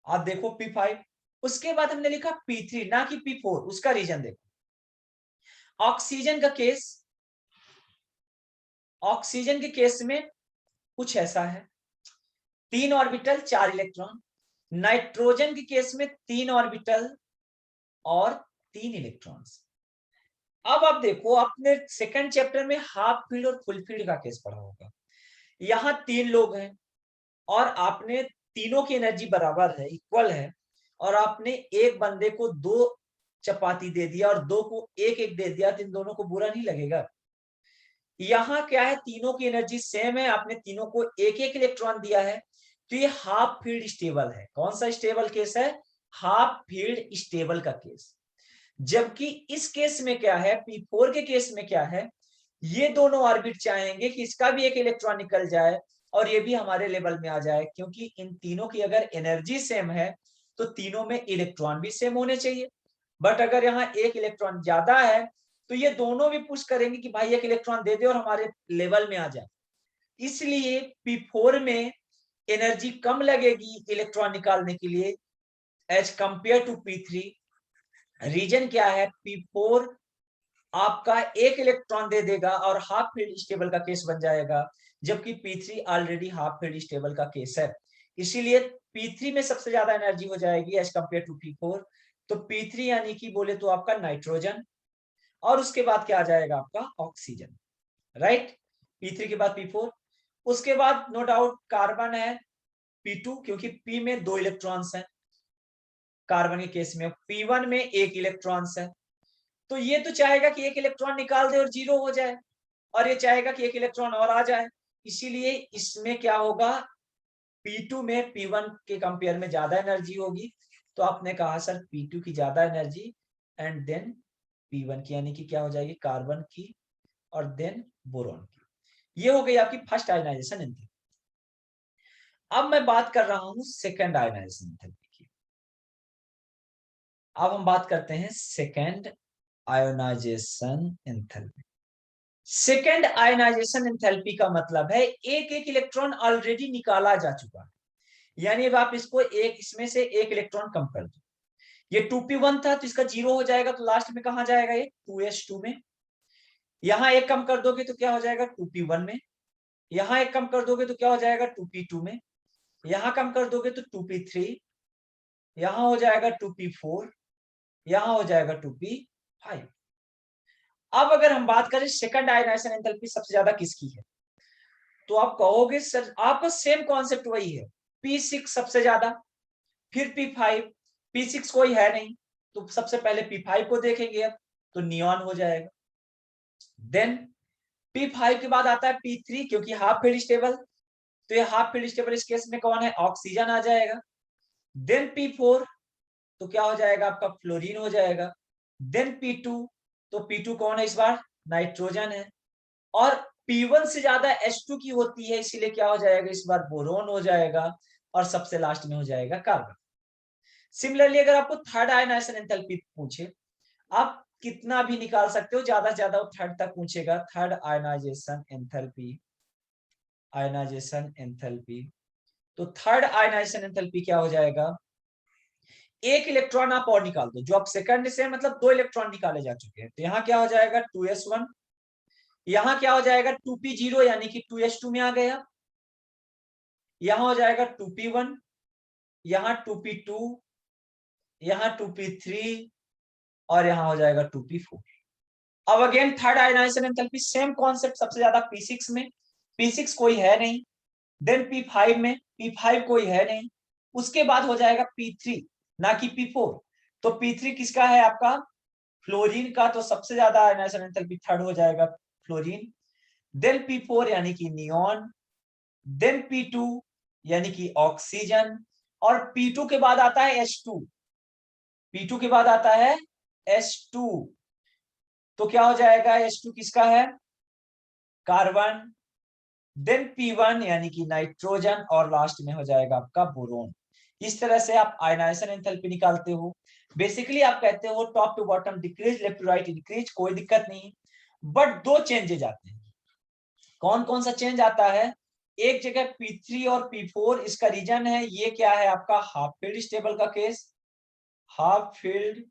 आप देखो P5, उसके बाद हमने लिखा P3 ना कि P4। उसका रीजन देखो। ऑक्सीजन का केस, ऑक्सीजन के केस में कुछ ऐसा है, 3 ऑर्बिटल 4 इलेक्ट्रॉन। नाइट्रोजन के केस में 3 ऑर्बिटल और 3 इलेक्ट्रॉन्स। अब आप देखो, आपने सेकंड चैप्टर में हाफ फील्ड और फुल फील्ड का केस पढ़ा होगा। यहाँ 3 लोग हैं और आपने तीनों की एनर्जी बराबर है, इक्वल है, और आपने एक बंदे को 2 चपाती दे दिया और 2 को एक एक दे दिया, तो इन दोनों को बुरा नहीं लगेगा? यहाँ क्या है, तीनों की एनर्जी सेम है, आपने तीनों को एक एक इलेक्ट्रॉन दिया है, तो ये हाफ फील्ड स्टेबल है। कौन सा स्टेबल केस है? हाफ फील्ड स्टेबल का केस। जबकि इस केस में क्या है, P4 के केस में क्या है, ये दोनों ऑर्बिट चाहेंगे कि इसका भी एक इलेक्ट्रॉन निकल जाए और ये भी हमारे लेवल में आ जाए, क्योंकि इन तीनों की अगर एनर्जी सेम है तो तीनों में इलेक्ट्रॉन भी सेम होने चाहिए। बट अगर यहाँ एक इलेक्ट्रॉन ज्यादा है तो ये दोनों भी पुश करेंगे कि भाई एक इलेक्ट्रॉन दे दे और हमारे लेवल में आ जाए। इसलिए P4 में एनर्जी कम लगेगी इलेक्ट्रॉन निकालने के लिए as compare to P3। Reason क्या है, P4 आपका एक इलेक्ट्रॉन दे देगा और हाफ फील्ड स्टेबल का केस बन जाएगा, जबकि P3 already half filled stable का केस है। इसीलिए P3 में सबसे ज्यादा एनर्जी हो जाएगी एज कंपेयर टू P4। तो P3 यानी कि बोले तो आपका नाइट्रोजन, और उसके बाद क्या आ जाएगा आपका ऑक्सीजन, राइट। P3 के बाद P4, उसके बाद नो डाउट कार्बन है P2, क्योंकि P में 2 इलेक्ट्रॉन्स हैं, कार्बन के केस में P1 में 1 इलेक्ट्रॉन्स है। तो ये तो चाहेगा कि एक इलेक्ट्रॉन निकाल दे और 0 हो जाए, और ये चाहेगा कि एक इलेक्ट्रॉन और आ जाए। इसीलिए इसमें क्या होगा, P2 में P1 के कंपेयर में ज्यादा एनर्जी होगी। तो आपने कहा सर P2 की ज्यादा एनर्जी एंड देन P1 की, यानी कि क्या हो जाएगी, कार्बन की और देन बोरॉन की। ये हो गई आपकी फर्स्ट आयनाइजेशन एंथैल्पी। अब मैं बात कर रहा हूं सेकेंड आयनाइजेशन एंथैल्पी की। अब हम बात करते हैं second ionization enthalpy. Second ionization enthalpy का मतलब है एक एक इलेक्ट्रॉन ऑलरेडी निकाला जा चुका है, यानी अब आप इसको एक, इसमें से एक इलेक्ट्रॉन कम कर दो। ये 2p1 था तो इसका 0 हो जाएगा, तो लास्ट में कहा जाएगा ये 2s2 में। यहां एक कम कर दोगे तो क्या हो जाएगा 2p1 में। यहां एक कम कर दोगे तो क्या हो जाएगा 2p2 में। यहां कम कर दोगे तो 2p3। यहां हो जाएगा 2p4। यहां हो जाएगा 2p5। अब अगर हम बात करें सेकंड आयनाइजेशन एंथैल्पी सबसे ज्यादा किसकी है, तो आप कहोगे सर आपका सेम कॉन्सेप्ट वही है, P6 सबसे ज्यादा, फिर P5। P6 कोई है नहीं तो सबसे पहले P5 को देखेंगे अब, तो नियॉन हो जाएगा। देन P5 के बाद आता है P3, क्योंकि हाफ फील्ड स्टेबल, तो ये हाफ फील्ड स्टेबल इस केस में कौन है, ऑक्सीजन आ जाएगा। देन P4, तो क्या हो जाएगा आपका फ्लोरीन हो जाएगा। देन P2, तो P2 कौन है इस बार, नाइट्रोजन है। और P1 से ज्यादा H2 की होती है, इसीलिए क्या हो जाएगा इस बार बोरोन हो जाएगा, और सबसे लास्ट में हो जाएगा कार्बन। सिमिलरली अगर आपको थर्ड आयनाइजेशन एंथैल्पी पूछे, आप कितना भी निकाल सकते हो, ज्यादा से ज्यादा वो थर्ड तक पूछेगा। Third ionization enthalpy, ionization enthalpy, तो थर्ड आयनाइजेशन एंथैल्पी क्या हो जाएगा, एक इलेक्ट्रॉन आप और निकाल दो, जो आप सेकंड से मतलब 2 इलेक्ट्रॉन निकाले जा चुके हैं, तो यहाँ क्या हो जाएगा 2s1। यहाँ क्या हो जाएगा 2p0, यानी कि 2s2 में आ गया। यहाँ हो जाएगा 2p1, यहाँ 2p2, यहाँ 2p3, और यहाँ हो जाएगा 2p4। अब again third ionization enthalpy same concept, सबसे ज्यादा P6 में, P6 कोई है नहीं। देन P5 में, P5 कोई है नहीं। उसके बाद हो जाएगा P3, ना कि P4। तो P3 किसका है आपका, फ्लोरीन का, तो सबसे ज्यादा आयनाइजेशन एंथैल्पी थर्ड हो जाएगा फ्लोरीन। देन P4 यानी कि नियॉन। देन P2 यानी कि ऑक्सीजन, और P2 के बाद आता है H2। P2 के बाद आता है H2, तो क्या हो जाएगा H2 किसका है, कार्बन। देन P1 यानी कि नाइट्रोजन, और लास्ट में हो जाएगा आपका बोरोन। इस तरह से आप आयनाइजेशन एंथैल्पी निकालते हो। बेसिकली आप कहते हो top to bottom decrease, left to right increase, कोई दिक्कत नहीं। बट 2 चेंजेज आते हैं। कौन कौन सा चेंज आता है, एक जगह P3 और P4, इसका रीजन है ये क्या है आपका हाफ फील्ड स्टेबल का केस, हाफ फील्ड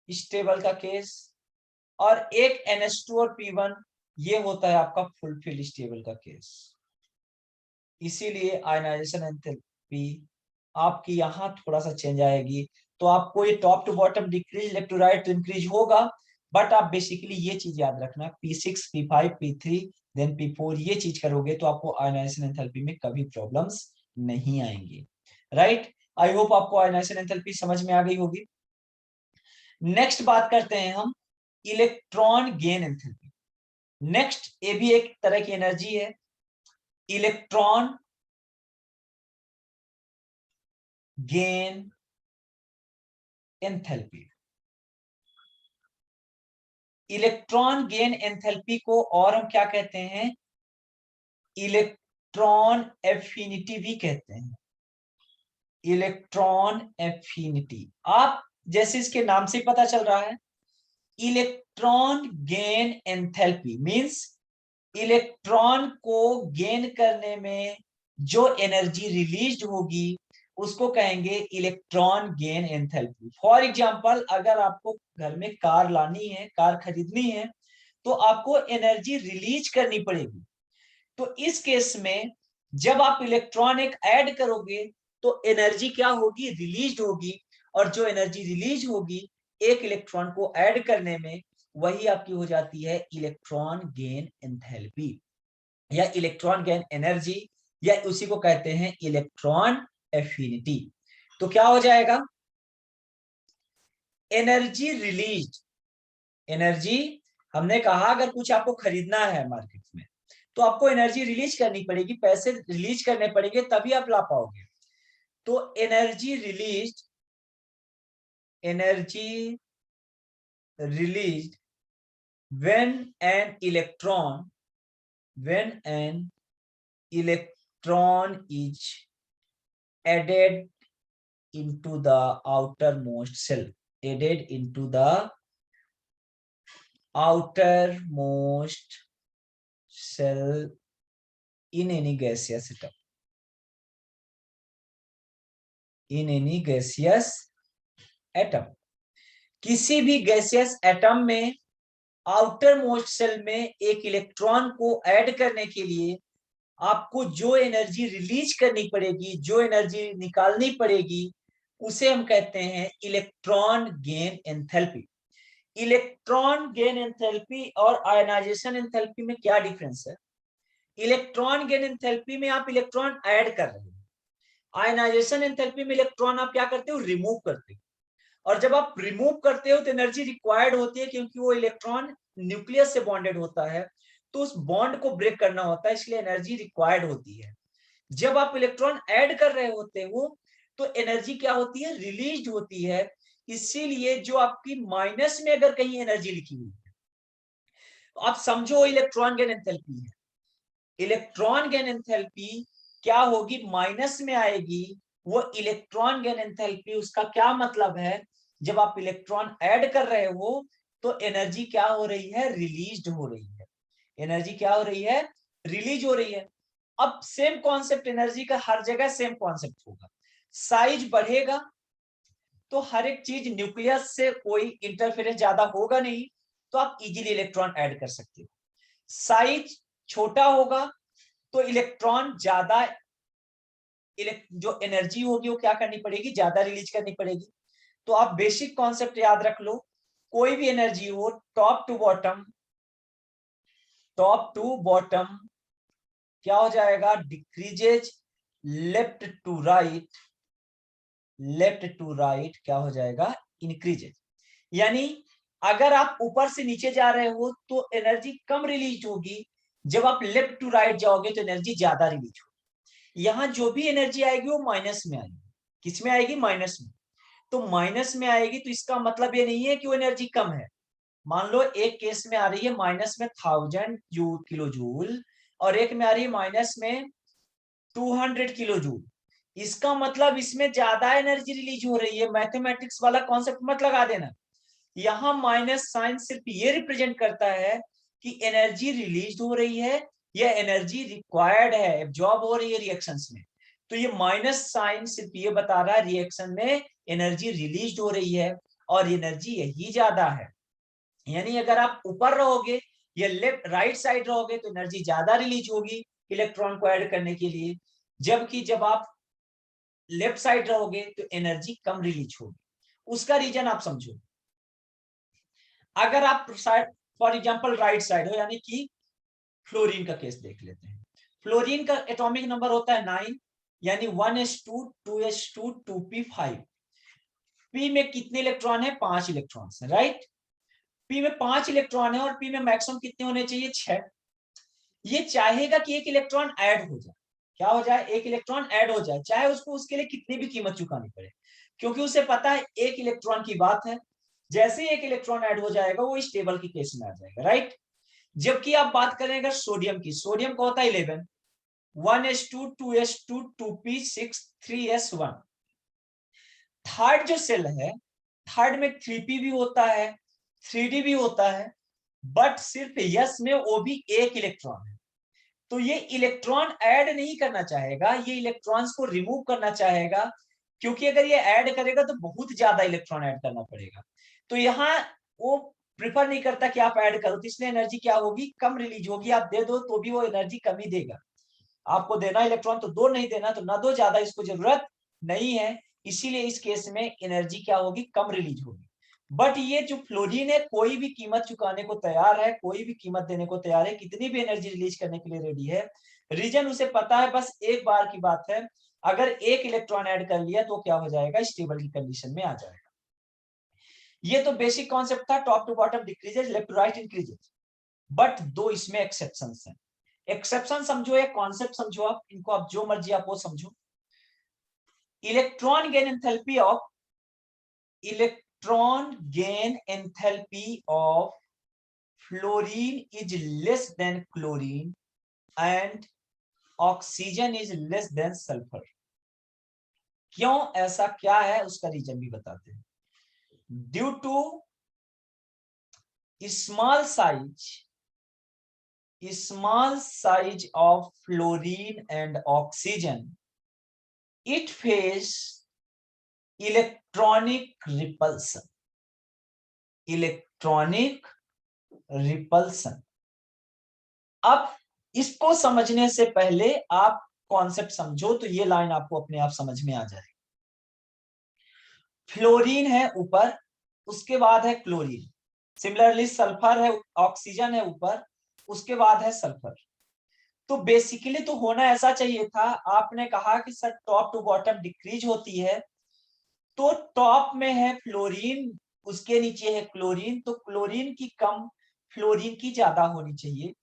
स्टेबल का केस। और एक NH2 और P1, ये होता है आपका फुल फील्ड स्टेबल का केस। इसीलिए आयनाइजेशन एंथैल्पी आपकी यहाँ थोड़ा सा चेंज आएगी। तो आपको ये top to bottom decrease, left to right increase होगा। बट आप बेसिकली ये चीज याद रखना, P6, P5, P3, then P4, ये चीज करोगे तो आपको आयनाइजेशन एंथैल्पी में कभी प्रॉब्लम्स नहीं आएंगे, राइट। आई होप आपको आयनाइजेशन एंथैल्पी समझ में आ गई होगी। नेक्स्ट बात करते हैं हम इलेक्ट्रॉन गेन एंथैल्पी। नेक्स्ट, ये भी एक तरह की एनर्जी है, electron gain enthalpy. Electron gain enthalpy को और हम क्या कहते हैं, इलेक्ट्रॉन एफिनिटी भी कहते हैं। इलेक्ट्रॉन एफिनिटी, आप जैसे इसके नाम से पता चल रहा है, electron gain enthalpy means electron को गेन करने में जो एनर्जी रिलीज होगी उसको कहेंगे electron gain enthalpy. For example, अगर आपको घर में कार लानी है, कार खरीदनी है, तो आपको एनर्जी रिलीज करनी पड़ेगी। तो इस केस में जब आप इलेक्ट्रॉन एक ऐड करोगे तो एनर्जी क्या होगी, रिलीज होगी, और जो एनर्जी रिलीज होगी एक इलेक्ट्रॉन को ऐड करने में, वही आपकी हो जाती है इलेक्ट्रॉन गेन एंथैल्पी या इलेक्ट्रॉन गेन एनर्जी, या उसी को कहते हैं इलेक्ट्रॉन एफिनिटी। तो क्या हो जाएगा, एनर्जी रिलीज, एनर्जी, हमने कहा अगर कुछ आपको खरीदना है मार्केट में तो आपको एनर्जी रिलीज करनी पड़ेगी, पैसे रिलीज करने पड़ेंगे तभी आप ला पाओगे। तो energy release, energy release when an electron, when an electron is added into the outermost shell, added into the outermost shell in any gaseous atom, in any gaseous atom, किसी भी गैसियस एटम में outer most shell में एक electron को add करने के लिए आपको जो एनर्जी रिलीज करनी पड़ेगी, जो एनर्जी निकालनी पड़ेगी, उसे हम कहते हैं electron gain enthalpy. Electron gain enthalpy और आयनाइजेशन एंथैल्पी में क्या डिफरेंस है? इलेक्ट्रॉन गेन एंथैल्पी में आप इलेक्ट्रॉन ऐड कर रहे हो, आयनाइजेशन एंथैल्पी में इलेक्ट्रॉन आप क्या करते हो, रिमूव करते हो। और जब आप रिमूव करते हो तो एनर्जी रिक्वायर्ड होती है, क्योंकि वो इलेक्ट्रॉन न्यूक्लियस से बॉन्डेड होता है, तो उस बॉन्ड को ब्रेक करना होता है, इसलिए एनर्जी रिक्वायर्ड होती है। जब आप इलेक्ट्रॉन ऐड कर रहे होते हो तो एनर्जी क्या होती है, रिलीज होती है। इसीलिए जो आपकी माइनस में अगर कहीं एनर्जी लिखी हुई है तो आप समझो इलेक्ट्रॉन गेन एंथैल्पी है। इलेक्ट्रॉन गेन एंथैल्पी क्या होगी, माइनस में आएगी। वो इलेक्ट्रॉन गेन एंथैल्पी, उसका क्या मतलब है, जब आप इलेक्ट्रॉन ऐड कर रहे हो तो एनर्जी क्या हो रही है, रिलीज हो रही है। एनर्जी क्या हो रही है, रिलीज हो रही है। अब सेम कॉन्सेप्ट एनर्जी का हर जगह सेम कॉन्सेप्ट होगा। साइज बढ़ेगा तो हर एक चीज, न्यूक्लियस से कोई इंटरफेरेंस ज्यादा होगा नहीं, तो आप इजीली इलेक्ट्रॉन ऐड कर सकते हो। साइज छोटा होगा तो इलेक्ट्रॉन ज्यादा, जो एनर्जी होगी वो क्या करनी पड़ेगी, ज्यादा रिलीज करनी पड़ेगी। तो आप बेसिक कॉन्सेप्ट याद रख लो, कोई भी एनर्जी हो, top to bottom, top to bottom क्या हो जाएगा, decreases, left to right, left to right क्या हो जाएगा, इंक्रीजेज। यानी अगर आप ऊपर से नीचे जा रहे हो तो एनर्जी कम रिलीज होगी, जब आप लेफ्ट टू राइट जाओगे तो एनर्जी ज्यादा रिलीज होगी। यहां जो भी एनर्जी आएगी वो माइनस में आएगी। किस में आएगी, माइनस में। तो माइनस में आएगी तो इसका मतलब ये नहीं है कि वो एनर्जी कम है। मान लो एक केस में आ रही है माइनस में 1000 किलो जूल, और एक में आ रही है माइनस में 200 किलो जूल। इसका मतलब इसमें ज्यादा एनर्जी रिलीज हो रही है। मैथमेटिक्स वाला कॉन्सेप्ट मत लगा देना। यहाँ माइनस साइन सिर्फ ये रिप्रेजेंट करता है कि एनर्जी रिलीज हो रही है या एनर्जी रिक्वायर्ड है, एब्जॉर्ब हो रही है रिएक्शंस में। तो ये माइनस साइन सिर्फ ये बता रहा है रिएक्शन में एनर्जी रिलीज हो रही है और एनर्जी यही ज्यादा है। यानी अगर आप ऊपर रहोगे या लेफ्ट राइट साइड रहोगे तो एनर्जी ज्यादा रिलीज होगी इलेक्ट्रॉन को ऐड करने के लिए, जबकि जब आप लेफ्ट साइड रहोगे तो एनर्जी कम रिलीज होगी। उसका रीजन आप समझो। अगर आप फॉर एग्जांपल राइट साइड हो, यानी कि फ्लोरीन का केस देख लेते हैं। फ्लोरीन का एटॉमिक नंबर होता है 9, यानी 1s2 2s2 2p5। p में कितने इलेक्ट्रॉन है, 5 इलेक्ट्रॉन है, राइट। पी में 5 इलेक्ट्रॉन है और पी में मैक्सिमम कितने होने चाहिए, 6। ये चाहेगा कि एक इलेक्ट्रॉन ऐड हो जाए, क्या हो जाए, एक इलेक्ट्रॉन ऐड हो जाए, चाहे उसको उसके लिए कितनी भी कीमत चुकानी पड़े, क्योंकि उसे पता है एक इलेक्ट्रॉन की बात है, जैसे ही एक इलेक्ट्रॉन ऐड हो जाएगा वो इस टेबल की केस में आ जाएगा, राइट। जबकि आप बात करें अगर सोडियम की, सोडियम का होता है 11, 1s2 2s2 2p6 3s1। Third जो सेल है, थर्ड में 3p भी होता है, 3d भी होता है, बट सिर्फ यस में वो भी एक इलेक्ट्रॉन है। तो ये इलेक्ट्रॉन ऐड नहीं करना चाहेगा, ये इलेक्ट्रॉन्स को रिमूव करना चाहेगा, क्योंकि अगर ये ऐड करेगा तो बहुत ज्यादा इलेक्ट्रॉन ऐड करना पड़ेगा। तो यहाँ वो प्रिफर नहीं करता कि आप ऐड करो, तो इसलिए एनर्जी क्या होगी, कम रिलीज होगी। आप दे दो तो भी वो एनर्जी कम ही देगा। आपको देना इलेक्ट्रॉन तो दो, नहीं देना तो ना दो, ज्यादा इसको जरूरत नहीं है। इसीलिए इस केस में एनर्जी क्या होगी, कम रिलीज होगी। बट ये जो फ्लोरीन है कोई भी कीमत चुकाने को तैयार है, कोई भी कीमत देने को तैयार है, कितनी भी एनर्जी रिलीज करने के लिए रेडी है। रीजन उसे पता है, बस एक बार की बात है, अगर एक इलेक्ट्रॉन ऐड कर लिया तो क्या हो जाएगा, स्टेबल की कंडीशन में आ जाएगा। ये तो बेसिक कॉन्सेप्ट था, top to bottom decreases, left to right increases. But दो इसमें एक्सेप्शंस हैं। एक्सेप्शन समझो या कॉन्सेप्ट समझो, आप इनको आप जो मर्जी आप वो समझो। Electron gain enthalpy of fluorine is less than chlorine and oxygen is less than sulphur. क्यों ऐसा क्या है उसका रीजन भी बताते हैं। Due to small size of fluorine and oxygen, it face electronic repulsion। अब इसको समझने से पहले आप कॉन्सेप्ट समझो तो ये लाइन आपको अपने आप समझ में आ जाएगी। फ्लोरीन है ऊपर, उसके बाद है क्लोरीन, सिमिलरली सल्फर है, ऑक्सीजन है ऊपर, उसके बाद है सल्फर। तो बेसिकली तो होना ऐसा चाहिए था, आपने कहा कि sir top to bottom decrease होती है, तो टॉप में है फ्लोरीन, उसके नीचे है क्लोरीन, तो क्लोरीन की कम फ्लोरीन की ज्यादा होनी चाहिए।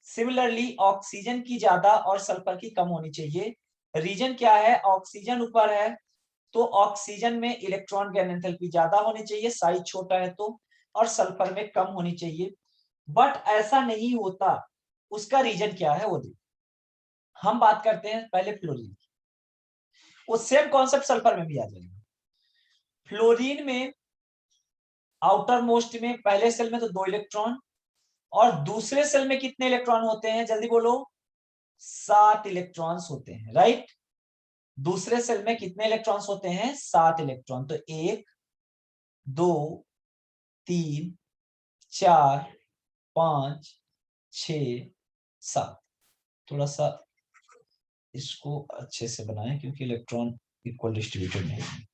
सिमिलरली ऑक्सीजन की ज्यादा और सल्फर की कम होनी चाहिए। रीजन क्या है, ऑक्सीजन ऊपर है तो ऑक्सीजन में इलेक्ट्रॉन गैन एंथैल्पी ज्यादा होनी चाहिए, साइज छोटा है तो, और सल्फर में कम होनी चाहिए। बट ऐसा नहीं होता, उसका रीजन क्या है वो देखो। हम बात करते हैं पहले फ्लोरीन की, वो सेम कॉन्सेप्ट सल्फर में भी आ जाएगा। फ्लोरीन में आउटर मोस्ट में पहले सेल में तो 2 इलेक्ट्रॉन, और दूसरे सेल में कितने इलेक्ट्रॉन होते हैं, जल्दी बोलो, 7 इलेक्ट्रॉन्स होते हैं, राइट। दूसरे सेल में कितने इलेक्ट्रॉन्स होते हैं, 7 इलेक्ट्रॉन। तो 1 2 3 4 5 6 7। थोड़ा सा इसको अच्छे से बनाएं क्योंकि इलेक्ट्रॉन इक्वल डिस्ट्रीब्यूटेड नहीं है।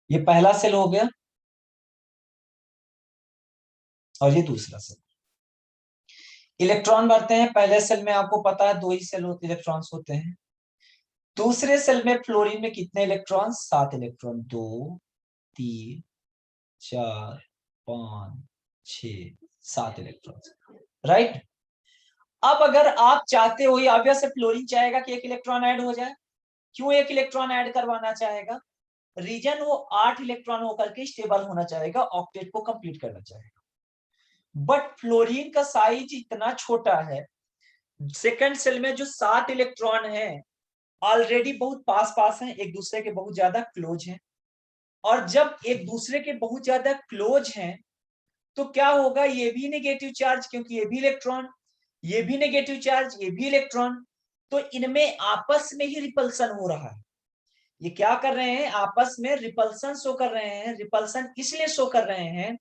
ये पहला सेल हो गया और ये दूसरा सेल। इलेक्ट्रॉन भरते हैं पहले सेल में, आपको पता है 2 ही सेल इलेक्ट्रॉन्स होते हैं। दूसरे सेल में फ्लोरीन में कितने इलेक्ट्रॉन, 7 इलेक्ट्रॉन, 2 3 4 5 6 7 इलेक्ट्रॉन, राइट। अब अगर आप चाहते हो, ये ऑब्वियस है फ्लोरीन चाहेगा कि एक इलेक्ट्रॉन ऐड हो जाए। क्यों एक इलेक्ट्रॉन ऐड करवाना चाहेगा, रीजन वो 8 इलेक्ट्रॉन होकर के स्टेबल होना चाहेगा, ऑक्टेट को कंप्लीट करना चाहेगा। बट फ्लोरीन का साइज इतना छोटा है, सेकंड सेल में जो 7 इलेक्ट्रॉन है ऑलरेडी बहुत पास पास हैं, एक दूसरे के बहुत ज्यादा क्लोज हैं। और जब एक दूसरे के बहुत ज्यादा क्लोज हैं तो क्या होगा, ये भी नेगेटिव चार्ज, क्योंकि ये भी इलेक्ट्रॉन, ये भी नेगेटिव चार्ज, ये भी इलेक्ट्रॉन, तो इनमें आपस में ही रिपल्सन हो रहा है। ये क्या कर रहे हैं, आपस में रिपल्सन शो कर रहे हैं। रिपल्सन इसलिए शो कर रहे हैं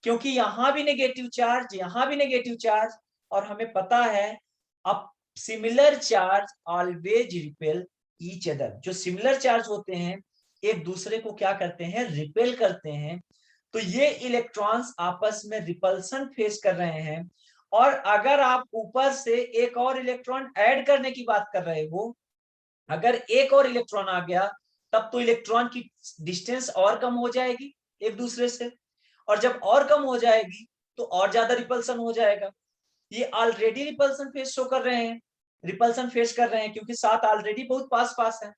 क्योंकि यहां भी नेगेटिव चार्ज, यहां भी नेगेटिव चार्ज, और हमें पता है अब similar charge always repel each other. जो सिमिलर चार्ज होते हैं एक दूसरे को क्या करते हैं, रिपेल करते हैं। तो ये इलेक्ट्रॉन्स आपस में रिपल्सन फेस कर रहे हैं। और अगर आप ऊपर से एक और इलेक्ट्रॉन ऐड करने की बात कर रहे हो, अगर एक और इलेक्ट्रॉन आ गया तब तो इलेक्ट्रॉन की डिस्टेंस और कम हो जाएगी एक दूसरे से, और जब और कम हो जाएगी तो और ज्यादा रिपल्सन हो जाएगा। ये ऑलरेडी रिपल्सन फेस शो कर रहे हैं, रिपल्सन फेस कर रहे हैं क्योंकि 7 ऑलरेडी बहुत पास पास है।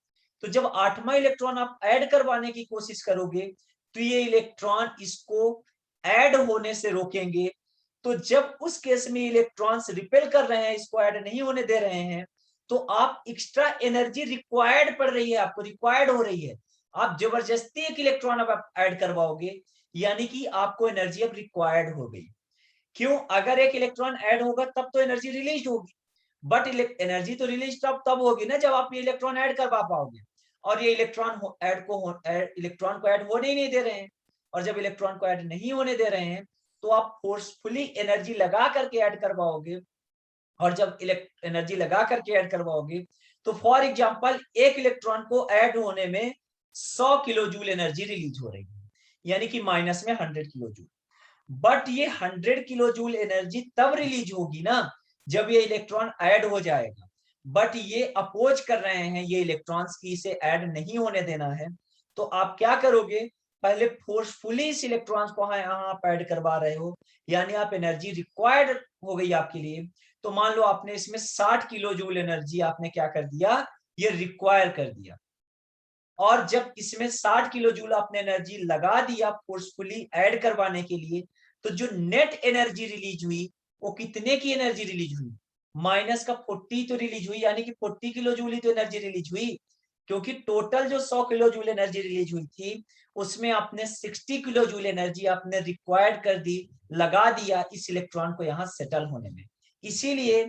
तो जब 8वां इलेक्ट्रॉन आप ऐड करवाने की कोशिश करोगे तो ये इलेक्ट्रॉन इसको ऐड होने से रोकेंगे। तो जब उस केस में इलेक्ट्रॉन्स रिपेल कर रहे हैं, इसको ऐड नहीं होने दे रहे हैं, तो आप एक्स्ट्रा एनर्जी रिक्वायर्ड पड़ रही है, आपको रिक्वायर्ड हो रही है। आप जबरदस्ती एक इलेक्ट्रॉन अब ऐड करवाओगे, यानी कि आपको एनर्जी अब रिक्वायर्ड हो गई। क्यों? अगर एक इलेक्ट्रॉन ऐड होगा तब तो एनर्जी रिलीज होगी, बट एनर्जी तो रिलीज तब होगी ना जब आप ये इलेक्ट्रॉन ऐड करवा पाओगे। और ये इलेक्ट्रॉन इलेक्ट्रॉन को ऐड होने ही नहीं दे रहे हैं। और जब इलेक्ट्रॉन को ऐड नहीं होने दे रहे हैं तो आप फोर्सफुली एनर्जी लगा करके ऐड करवाओगे। और जब एनर्जी लगा करके ऐड करवाओगे तो फॉर एग्जांपल एक इलेक्ट्रॉन को ऐड होने में 100 किलो जूल एनर्जी रिलीज हो रही है, यानी कि माइनस में 100 किलो जूल। बट ये 100 किलो जूल एनर्जी तब रिलीज होगी ना जब ये इलेक्ट्रॉन ऐड हो जाएगा। बट ये अपोज कर रहे हैं ये इलेक्ट्रॉन्स की इसे ऐड नहीं होने देना है। तो आप क्या करोगे? पहले फोर्सफुली इस इलेक्ट्रॉन्स को यहाँ आप ऐड करवा रहे हो, यानी आप एनर्जी रिक्वायर्ड हो गई आपके लिए। तो मान लो आपने इसमें 60 किलो जूल एनर्जी आपने क्या कर दिया, ये रिक्वायर कर दिया। और जब इसमें 60 किलो जूल आपने एनर्जी लगा दिया फोर्सफुली ऐड करवाने के लिए, तो जो नेट एनर्जी रिलीज हुई वो कितने की एनर्जी रिलीज हुई? माइनस का 40 तो रिलीज हुई, यानी कि 40 किलो जूल ही तो एनर्जी रिलीज हुई। क्योंकि टोटल जो 100 किलो जूल एनर्जी रिलीज हुई थी उसमें आपने 60 किलो जूल एनर्जी आपने रिक्वायर्ड कर दी, लगा दिया इस इलेक्ट्रॉन को यहां सेटल होने में। इसीलिए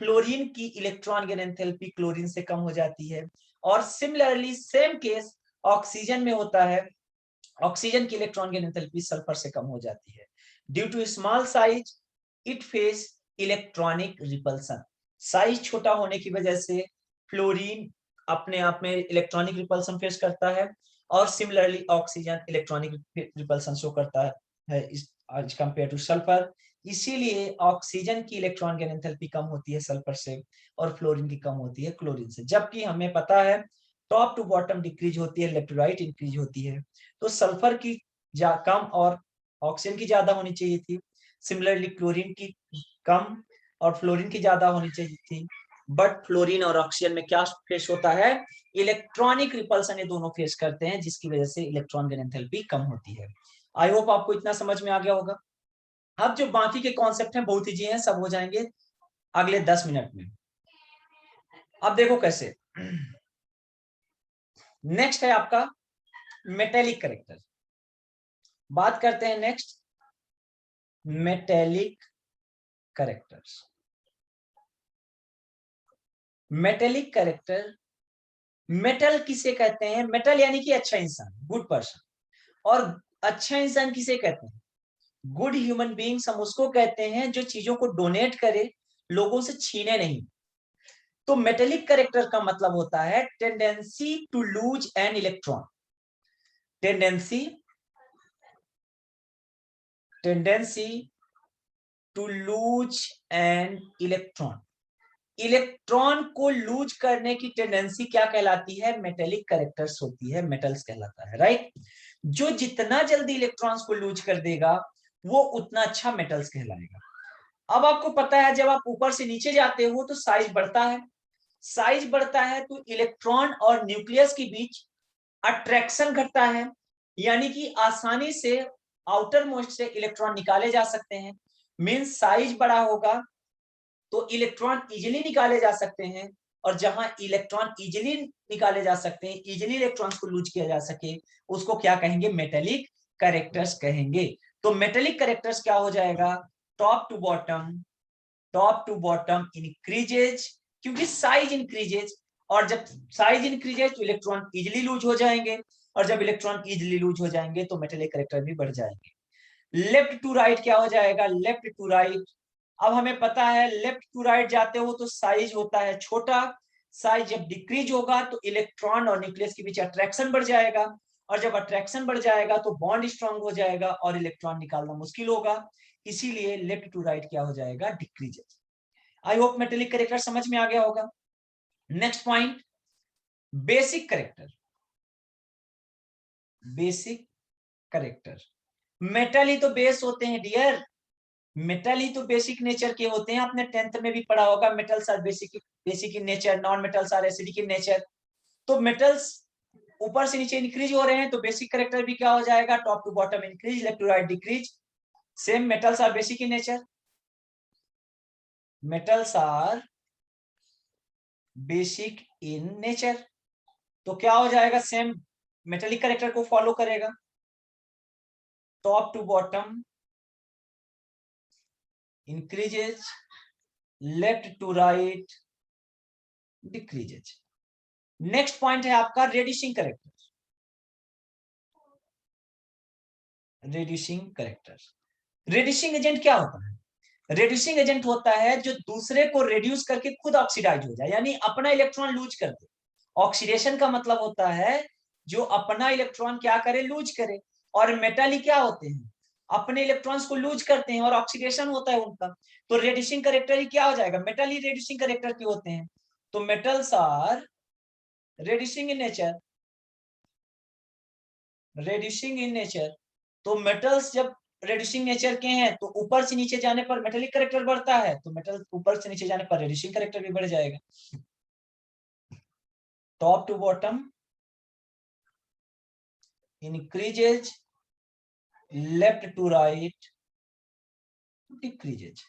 फ्लोरीन की इलेक्ट्रॉन गेन एंथैल्पी क्लोरीन से कम हो जाती है। और सिमिलरली सेम केस ऑक्सीजन में होता है, ऑक्सीजन की इलेक्ट्रॉन गेन एंथैल्पी सल्फर से कम हो जाती है। Due to small size it face electronic repulsion. साइज छोटा होने की वजह से फ्लोरीन अपने आप में इलेक्ट्रॉनिक रिपल्सन फेस करता है, और similarly oxygen electronic repulsion show करता है एज कंपेयर टू सल्फर। इसीलिए ऑक्सीजन की इलेक्ट्रॉन गेन एंथैल्पी कम होती है सल्फर से, और फ्लोरीन की कम होती है क्लोरीन से। जबकि हमें पता है टॉप टू बॉटम डिक्रीज होती है, लेफ्ट टू राइट इंक्रीज होती है। तो सल्फर की कम और ऑक्सीजन की ज्यादा होनी चाहिए थी। सिमिलरली क्लोरीन की कम और फ्लोरीन की ज्यादा होनी चाहिए थी। बट फ्लोरीन और ऑक्सीजन में क्या फेस होता है? इलेक्ट्रॉनिक रिपल्सन ये दोनों फेस करते हैं, जिसकी वजह से इलेक्ट्रॉन गेन एंथैल्पी कम होती है। आई होप आपको इतना समझ में आ गया होगा। अब जो बाकी के कॉन्सेप्ट हैं बहुत इजी हैं, सब हो जाएंगे अगले 10 मिनट में। अब देखो कैसे। नेक्स्ट है आपका मेटेलिक करेक्टर। बात करते हैं next metallic characters. Metallic character, metal किसे कहते हैं? मेटल यानी कि अच्छा इंसान, गुड पर्सन। और अच्छा इंसान किसे कहते हैं? गुड ह्यूमन बीइंग्स हम उसको कहते हैं जो चीजों को डोनेट करे, लोगों से छीने नहीं। तो मेटेलिक करेक्टर का मतलब होता है tendency to lose an electron. Tendency to lose an electron. Electron को लूज करने की टेंडेंसी क्या कहलाती है? मेटेलिक करेक्टर्स होती है, मेटल्स कहलाता है, राइट। जो जितना जल्दी इलेक्ट्रॉन्स को लूज कर देगा वो उतना अच्छा मेटल्स कहलाएगा। अब आपको पता है जब आप ऊपर से नीचे जाते हो तो साइज बढ़ता है। साइज बढ़ता है तो इलेक्ट्रॉन और न्यूक्लियस के बीच अट्रैक्शन घटता है, यानी कि आसानी से आउटर मोस्ट से इलेक्ट्रॉन निकाले जा सकते हैं। मींस साइज बड़ा होगा तो इलेक्ट्रॉन इजिली निकाले जा सकते हैं। और जहां इलेक्ट्रॉन इजिली निकाले जा सकते हैं, इजिली इलेक्ट्रॉन्स को लूज किया जा सके, उसको क्या कहेंगे? मेटेलिक करेक्टर्स कहेंगे। तो मेटेलिक करेक्टर्स क्या हो जाएगा? टॉप टू बॉटम इंक्रीजेज, क्योंकि साइज इंक्रीजेज। और जब साइज इंक्रीजेज तो इलेक्ट्रॉन इजिली लूज हो जाएंगे, और जब इलेक्ट्रॉन इजिली लूज हो जाएंगे तो मेटेलिक करेक्टर भी बढ़ जाएंगे। लेफ्ट टू राइट क्या हो जाएगा? लेफ्ट टू राइट, अब हमें पता है लेफ्ट टू राइट जाते हो तो साइज होता है छोटा। साइज जब डिक्रीज होगा तो इलेक्ट्रॉन और न्यूक्लियस के बीच अट्रैक्शन बढ़ जाएगा, और जब अट्रैक्शन बढ़ जाएगा तो बॉन्ड स्ट्रांग हो जाएगा और इलेक्ट्रॉन निकालना मुश्किल होगा। इसीलिए लेफ्ट टू राइट क्या हो जाएगा? Decreases. I hope metallic character समझ में आ गया होगा। Next point, basic character. Basic character metal ही तो बेस होते हैं डियर, मेटल ही तो बेसिक नेचर के होते हैं। आपने 10th में भी पढ़ा होगा, metals are basic basic in nature, non metals are acidic in nature. तो मेटल्स ऊपर से नीचे इंक्रीज हो रहे हैं तो बेसिक करेक्टर भी क्या हो जाएगा, top to bottom increase, left to right decrease. Same metals are basic in nature, metals are basic in nature, तो क्या हो जाएगा, सेम मेटेलिक करेक्टर को फॉलो करेगा, top to bottom increases, left to right decreases. Next point है आपका reducing character. Reducing character, reducing agent क्या होता है? रेड्यूसिंग एजेंट होता है जो दूसरे को रेड्यूस करके खुद ऑक्सीडाइज हो जाए, यानी अपना इलेक्ट्रॉन लूज कर दे। ऑक्सीडेशन का मतलब होता है जो अपना इलेक्ट्रॉन क्या करे, लूज करे। और मेटल ही क्या होते हैं, अपने इलेक्ट्रॉन्स को लूज करते हैं और ऑक्सीडेशन होता है उनका। तो रेड्यूसिंग करेक्टर ही क्या हो जाएगा, मेटल ही रेड्यूसिंग करेक्टर के होते हैं। तो metals are reducing in nature, reducing in nature. तो मेटल्स जब रेड्यूसिंग नेचर के हैं तो ऊपर से नीचे जाने पर मेटेलिक करेक्टर बढ़ता है, तो मेटल ऊपर से नीचे जाने पर रेड्यूसिंग करेक्टर भी बढ़ जाएगा। Top to bottom increases, left to right decreases.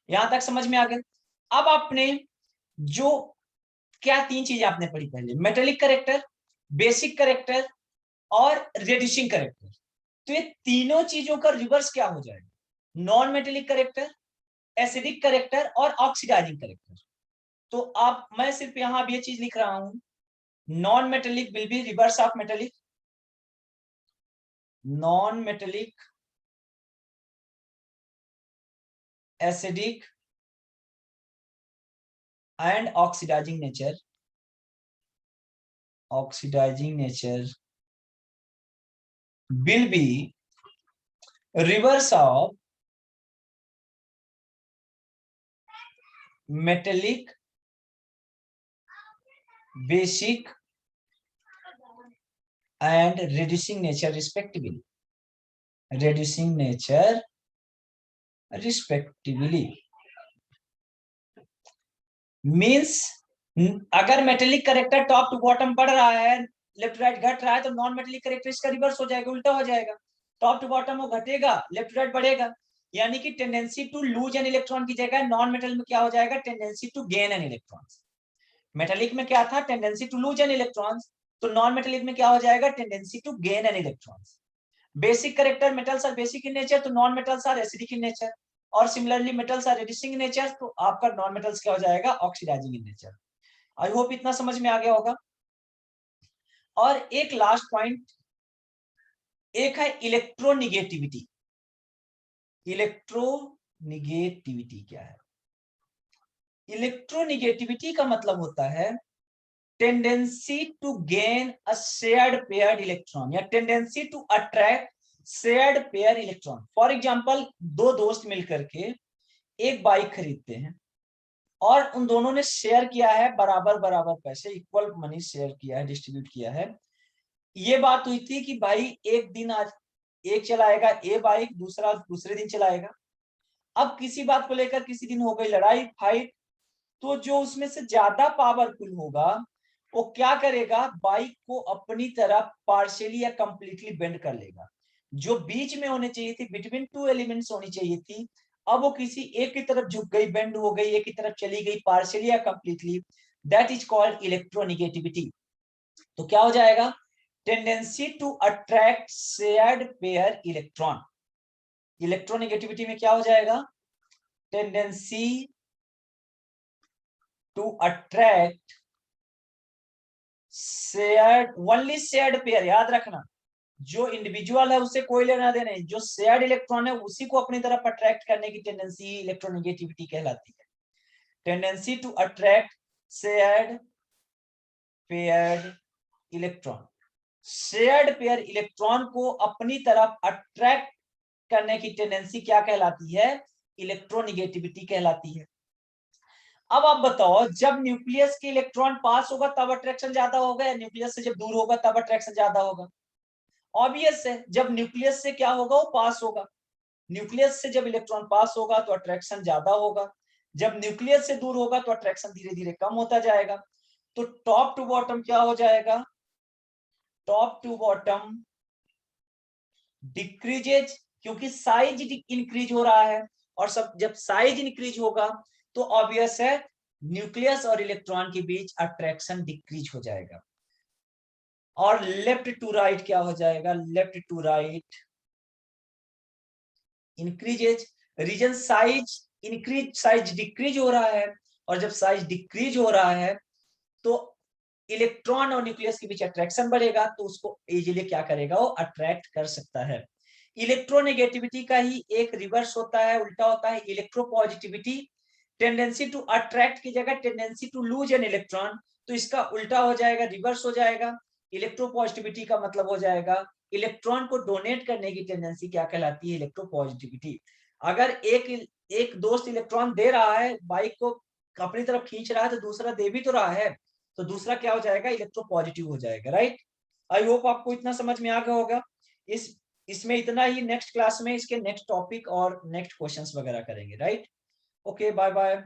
यहां तक समझ में आ गया। अब आपने जो क्या तीन चीजें आपने पढ़ी पहले, मेटेलिक करेक्टर, बेसिक करेक्टर और रेड्यूसिंग करेक्टर। तो ये तीनों चीजों का रिवर्स क्या हो जाएगा, non metallic character, acidic character और ऑक्सीडाइजिंग करेक्टर। तो आप, मैं सिर्फ यहां ये चीज लिख रहा हूं, non metallic will be reverse of metallic, non metallic acidic and oxidizing nature, oxidizing nature will be reverse of metallic, basic and reducing nature respectively, reducing nature respectively means अगर metallic character top to bottom बढ़ रहा है, left right घट रहा है, तो non metallic character इसका reverse हो जाएगा, उल्टा हो जाएगा। टॉप टू बॉटम वो घटेगा, लेफ्ट राइट बढ़ेगा, यानी कि tendency to lose an electron की जगह नॉन मेटल में क्या हो जाएगा, tendency to gain an electron. Metallic में क्या था, tendency to lose an electrons, तो नॉन मेटेलिक में क्या हो जाएगा, tendency to gain an electrons. Basic character, metals are basic in nature, तो non metals are acidic in nature. और similarly metals are reducing in nature, तो आपका non metals क्या हो जाएगा, oxidizing in nature. I hope इतना समझ में आ गया होगा। और एक लास्ट पॉइंट, एक है इलेक्ट्रोनिगेटिविटी। इलेक्ट्रोनिगेटिविटी क्या है, इलेक्ट्रोनिगेटिविटी का मतलब होता है tendency to gain a shared paired electron, या tendency to attract shared pair electron. For example, दो दोस्त मिलकर के एक बाइक खरीदते हैं और उन दोनों ने शेयर किया है, बराबर बराबर पैसे, इक्वल मनी शेयर किया है, डिस्ट्रीब्यूट किया है। ये बात हुई थी कि भाई एक दिन आज एक चलाएगा ए बाइक, दूसरा दूसरे दिन चलाएगा। अब किसी बात को लेकर किसी दिन हो गई लड़ाई, फाइट, तो जो उसमें से ज्यादा पावरफुल होगा वो क्या करेगा, बाइक को अपनी तरफ पार्शियली या कंप्लीटली बेंड कर लेगा। जो बीच में होनी चाहिए थी, बिटवीन टू एलिमेंट्स होनी चाहिए थी, अब वो किसी एक की तरफ झुक गई, बेंड हो गई, एक की तरफ चली गई, पार्शियली या completely. That is called electronegativity. तो क्या हो जाएगा, tendency to attract shared pair electron. Electronegativity में क्या हो जाएगा, tendency to attract shared, only shared pair, याद रखना, जो इंडिविजुअल है उसे कोई लेना देना नहीं, जो शेयर्ड इलेक्ट्रॉन है उसी को अपनी तरफ अट्रैक्ट करने की टेंडेंसी इलेक्ट्रोनिगेटिविटी कहलाती है। Tendency to attract shared paired electron, shared pair electron को अपनी तरफ अट्रैक्ट करने की टेंडेंसी क्या कहलाती है, इलेक्ट्रोनिगेटिविटी कहलाती है। अब आप बताओ, जब न्यूक्लियस के इलेक्ट्रॉन पास होगा तब अट्रैक्शन ज्यादा होगा, या न्यूक्लियस से जब दूर होगा तब अट्रैक्शन ज्यादा होगा? ऑब्वियस है, जब न्यूक्लियस से क्या होगा, वो पास होगा। न्यूक्लियस से जब इलेक्ट्रॉन पास होगा तो अट्रैक्शन ज्यादा होगा, जब न्यूक्लियस से दूर होगा तो अट्रैक्शन धीरे धीरे कम होता जाएगा। तो टॉप टू बॉटम क्या हो जाएगा, टॉप टू बॉटम डिक्रीजेज, क्योंकि साइज इंक्रीज हो रहा है, और सब जब साइज इंक्रीज होगा तो ऑब्वियस है न्यूक्लियस और इलेक्ट्रॉन के बीच अट्रैक्शन डिक्रीज हो जाएगा। और लेफ्ट टू राइट क्या हो जाएगा, left to right increases, reason size increase, size decrease हो रहा है, और जब साइज डिक्रीज हो रहा है तो इलेक्ट्रॉन और न्यूक्लियस के बीच अट्रैक्शन बढ़ेगा, तो उसको इजीली क्या करेगा, वो अट्रैक्ट कर सकता है। इलेक्ट्रोनेगेटिविटी का ही एक रिवर्स होता है, उल्टा होता है, इलेक्ट्रोपॉजिटिविटी, टेंडेंसी टू अट्रैक्ट की जगह tendency to lose an electron, तो इसका उल्टा हो जाएगा, रिवर्स हो जाएगा। इलेक्ट्रोपॉजिटिविटी का मतलब हो जाएगा इलेक्ट्रॉन को डोनेट करने की टेंडेंसी क्या कहलाती है, इलेक्ट्रोपॉजिटिविटी। अगर एक दोस्त इलेक्ट्रॉन दे रहा है, बाइक को अपनी तरफ खींच रहा है, तो दूसरा दे भी तो रहा है, तो दूसरा क्या हो जाएगा, इलेक्ट्रोपॉजिटिव हो जाएगा, राइट। आई होप आपको इतना समझ में आ गया होगा। इसमें इतना ही, नेक्स्ट क्लास में इसके नेक्स्ट टॉपिक और नेक्स्ट क्वेश्चंस वगैरह करेंगे, राइट। Okay, bye bye.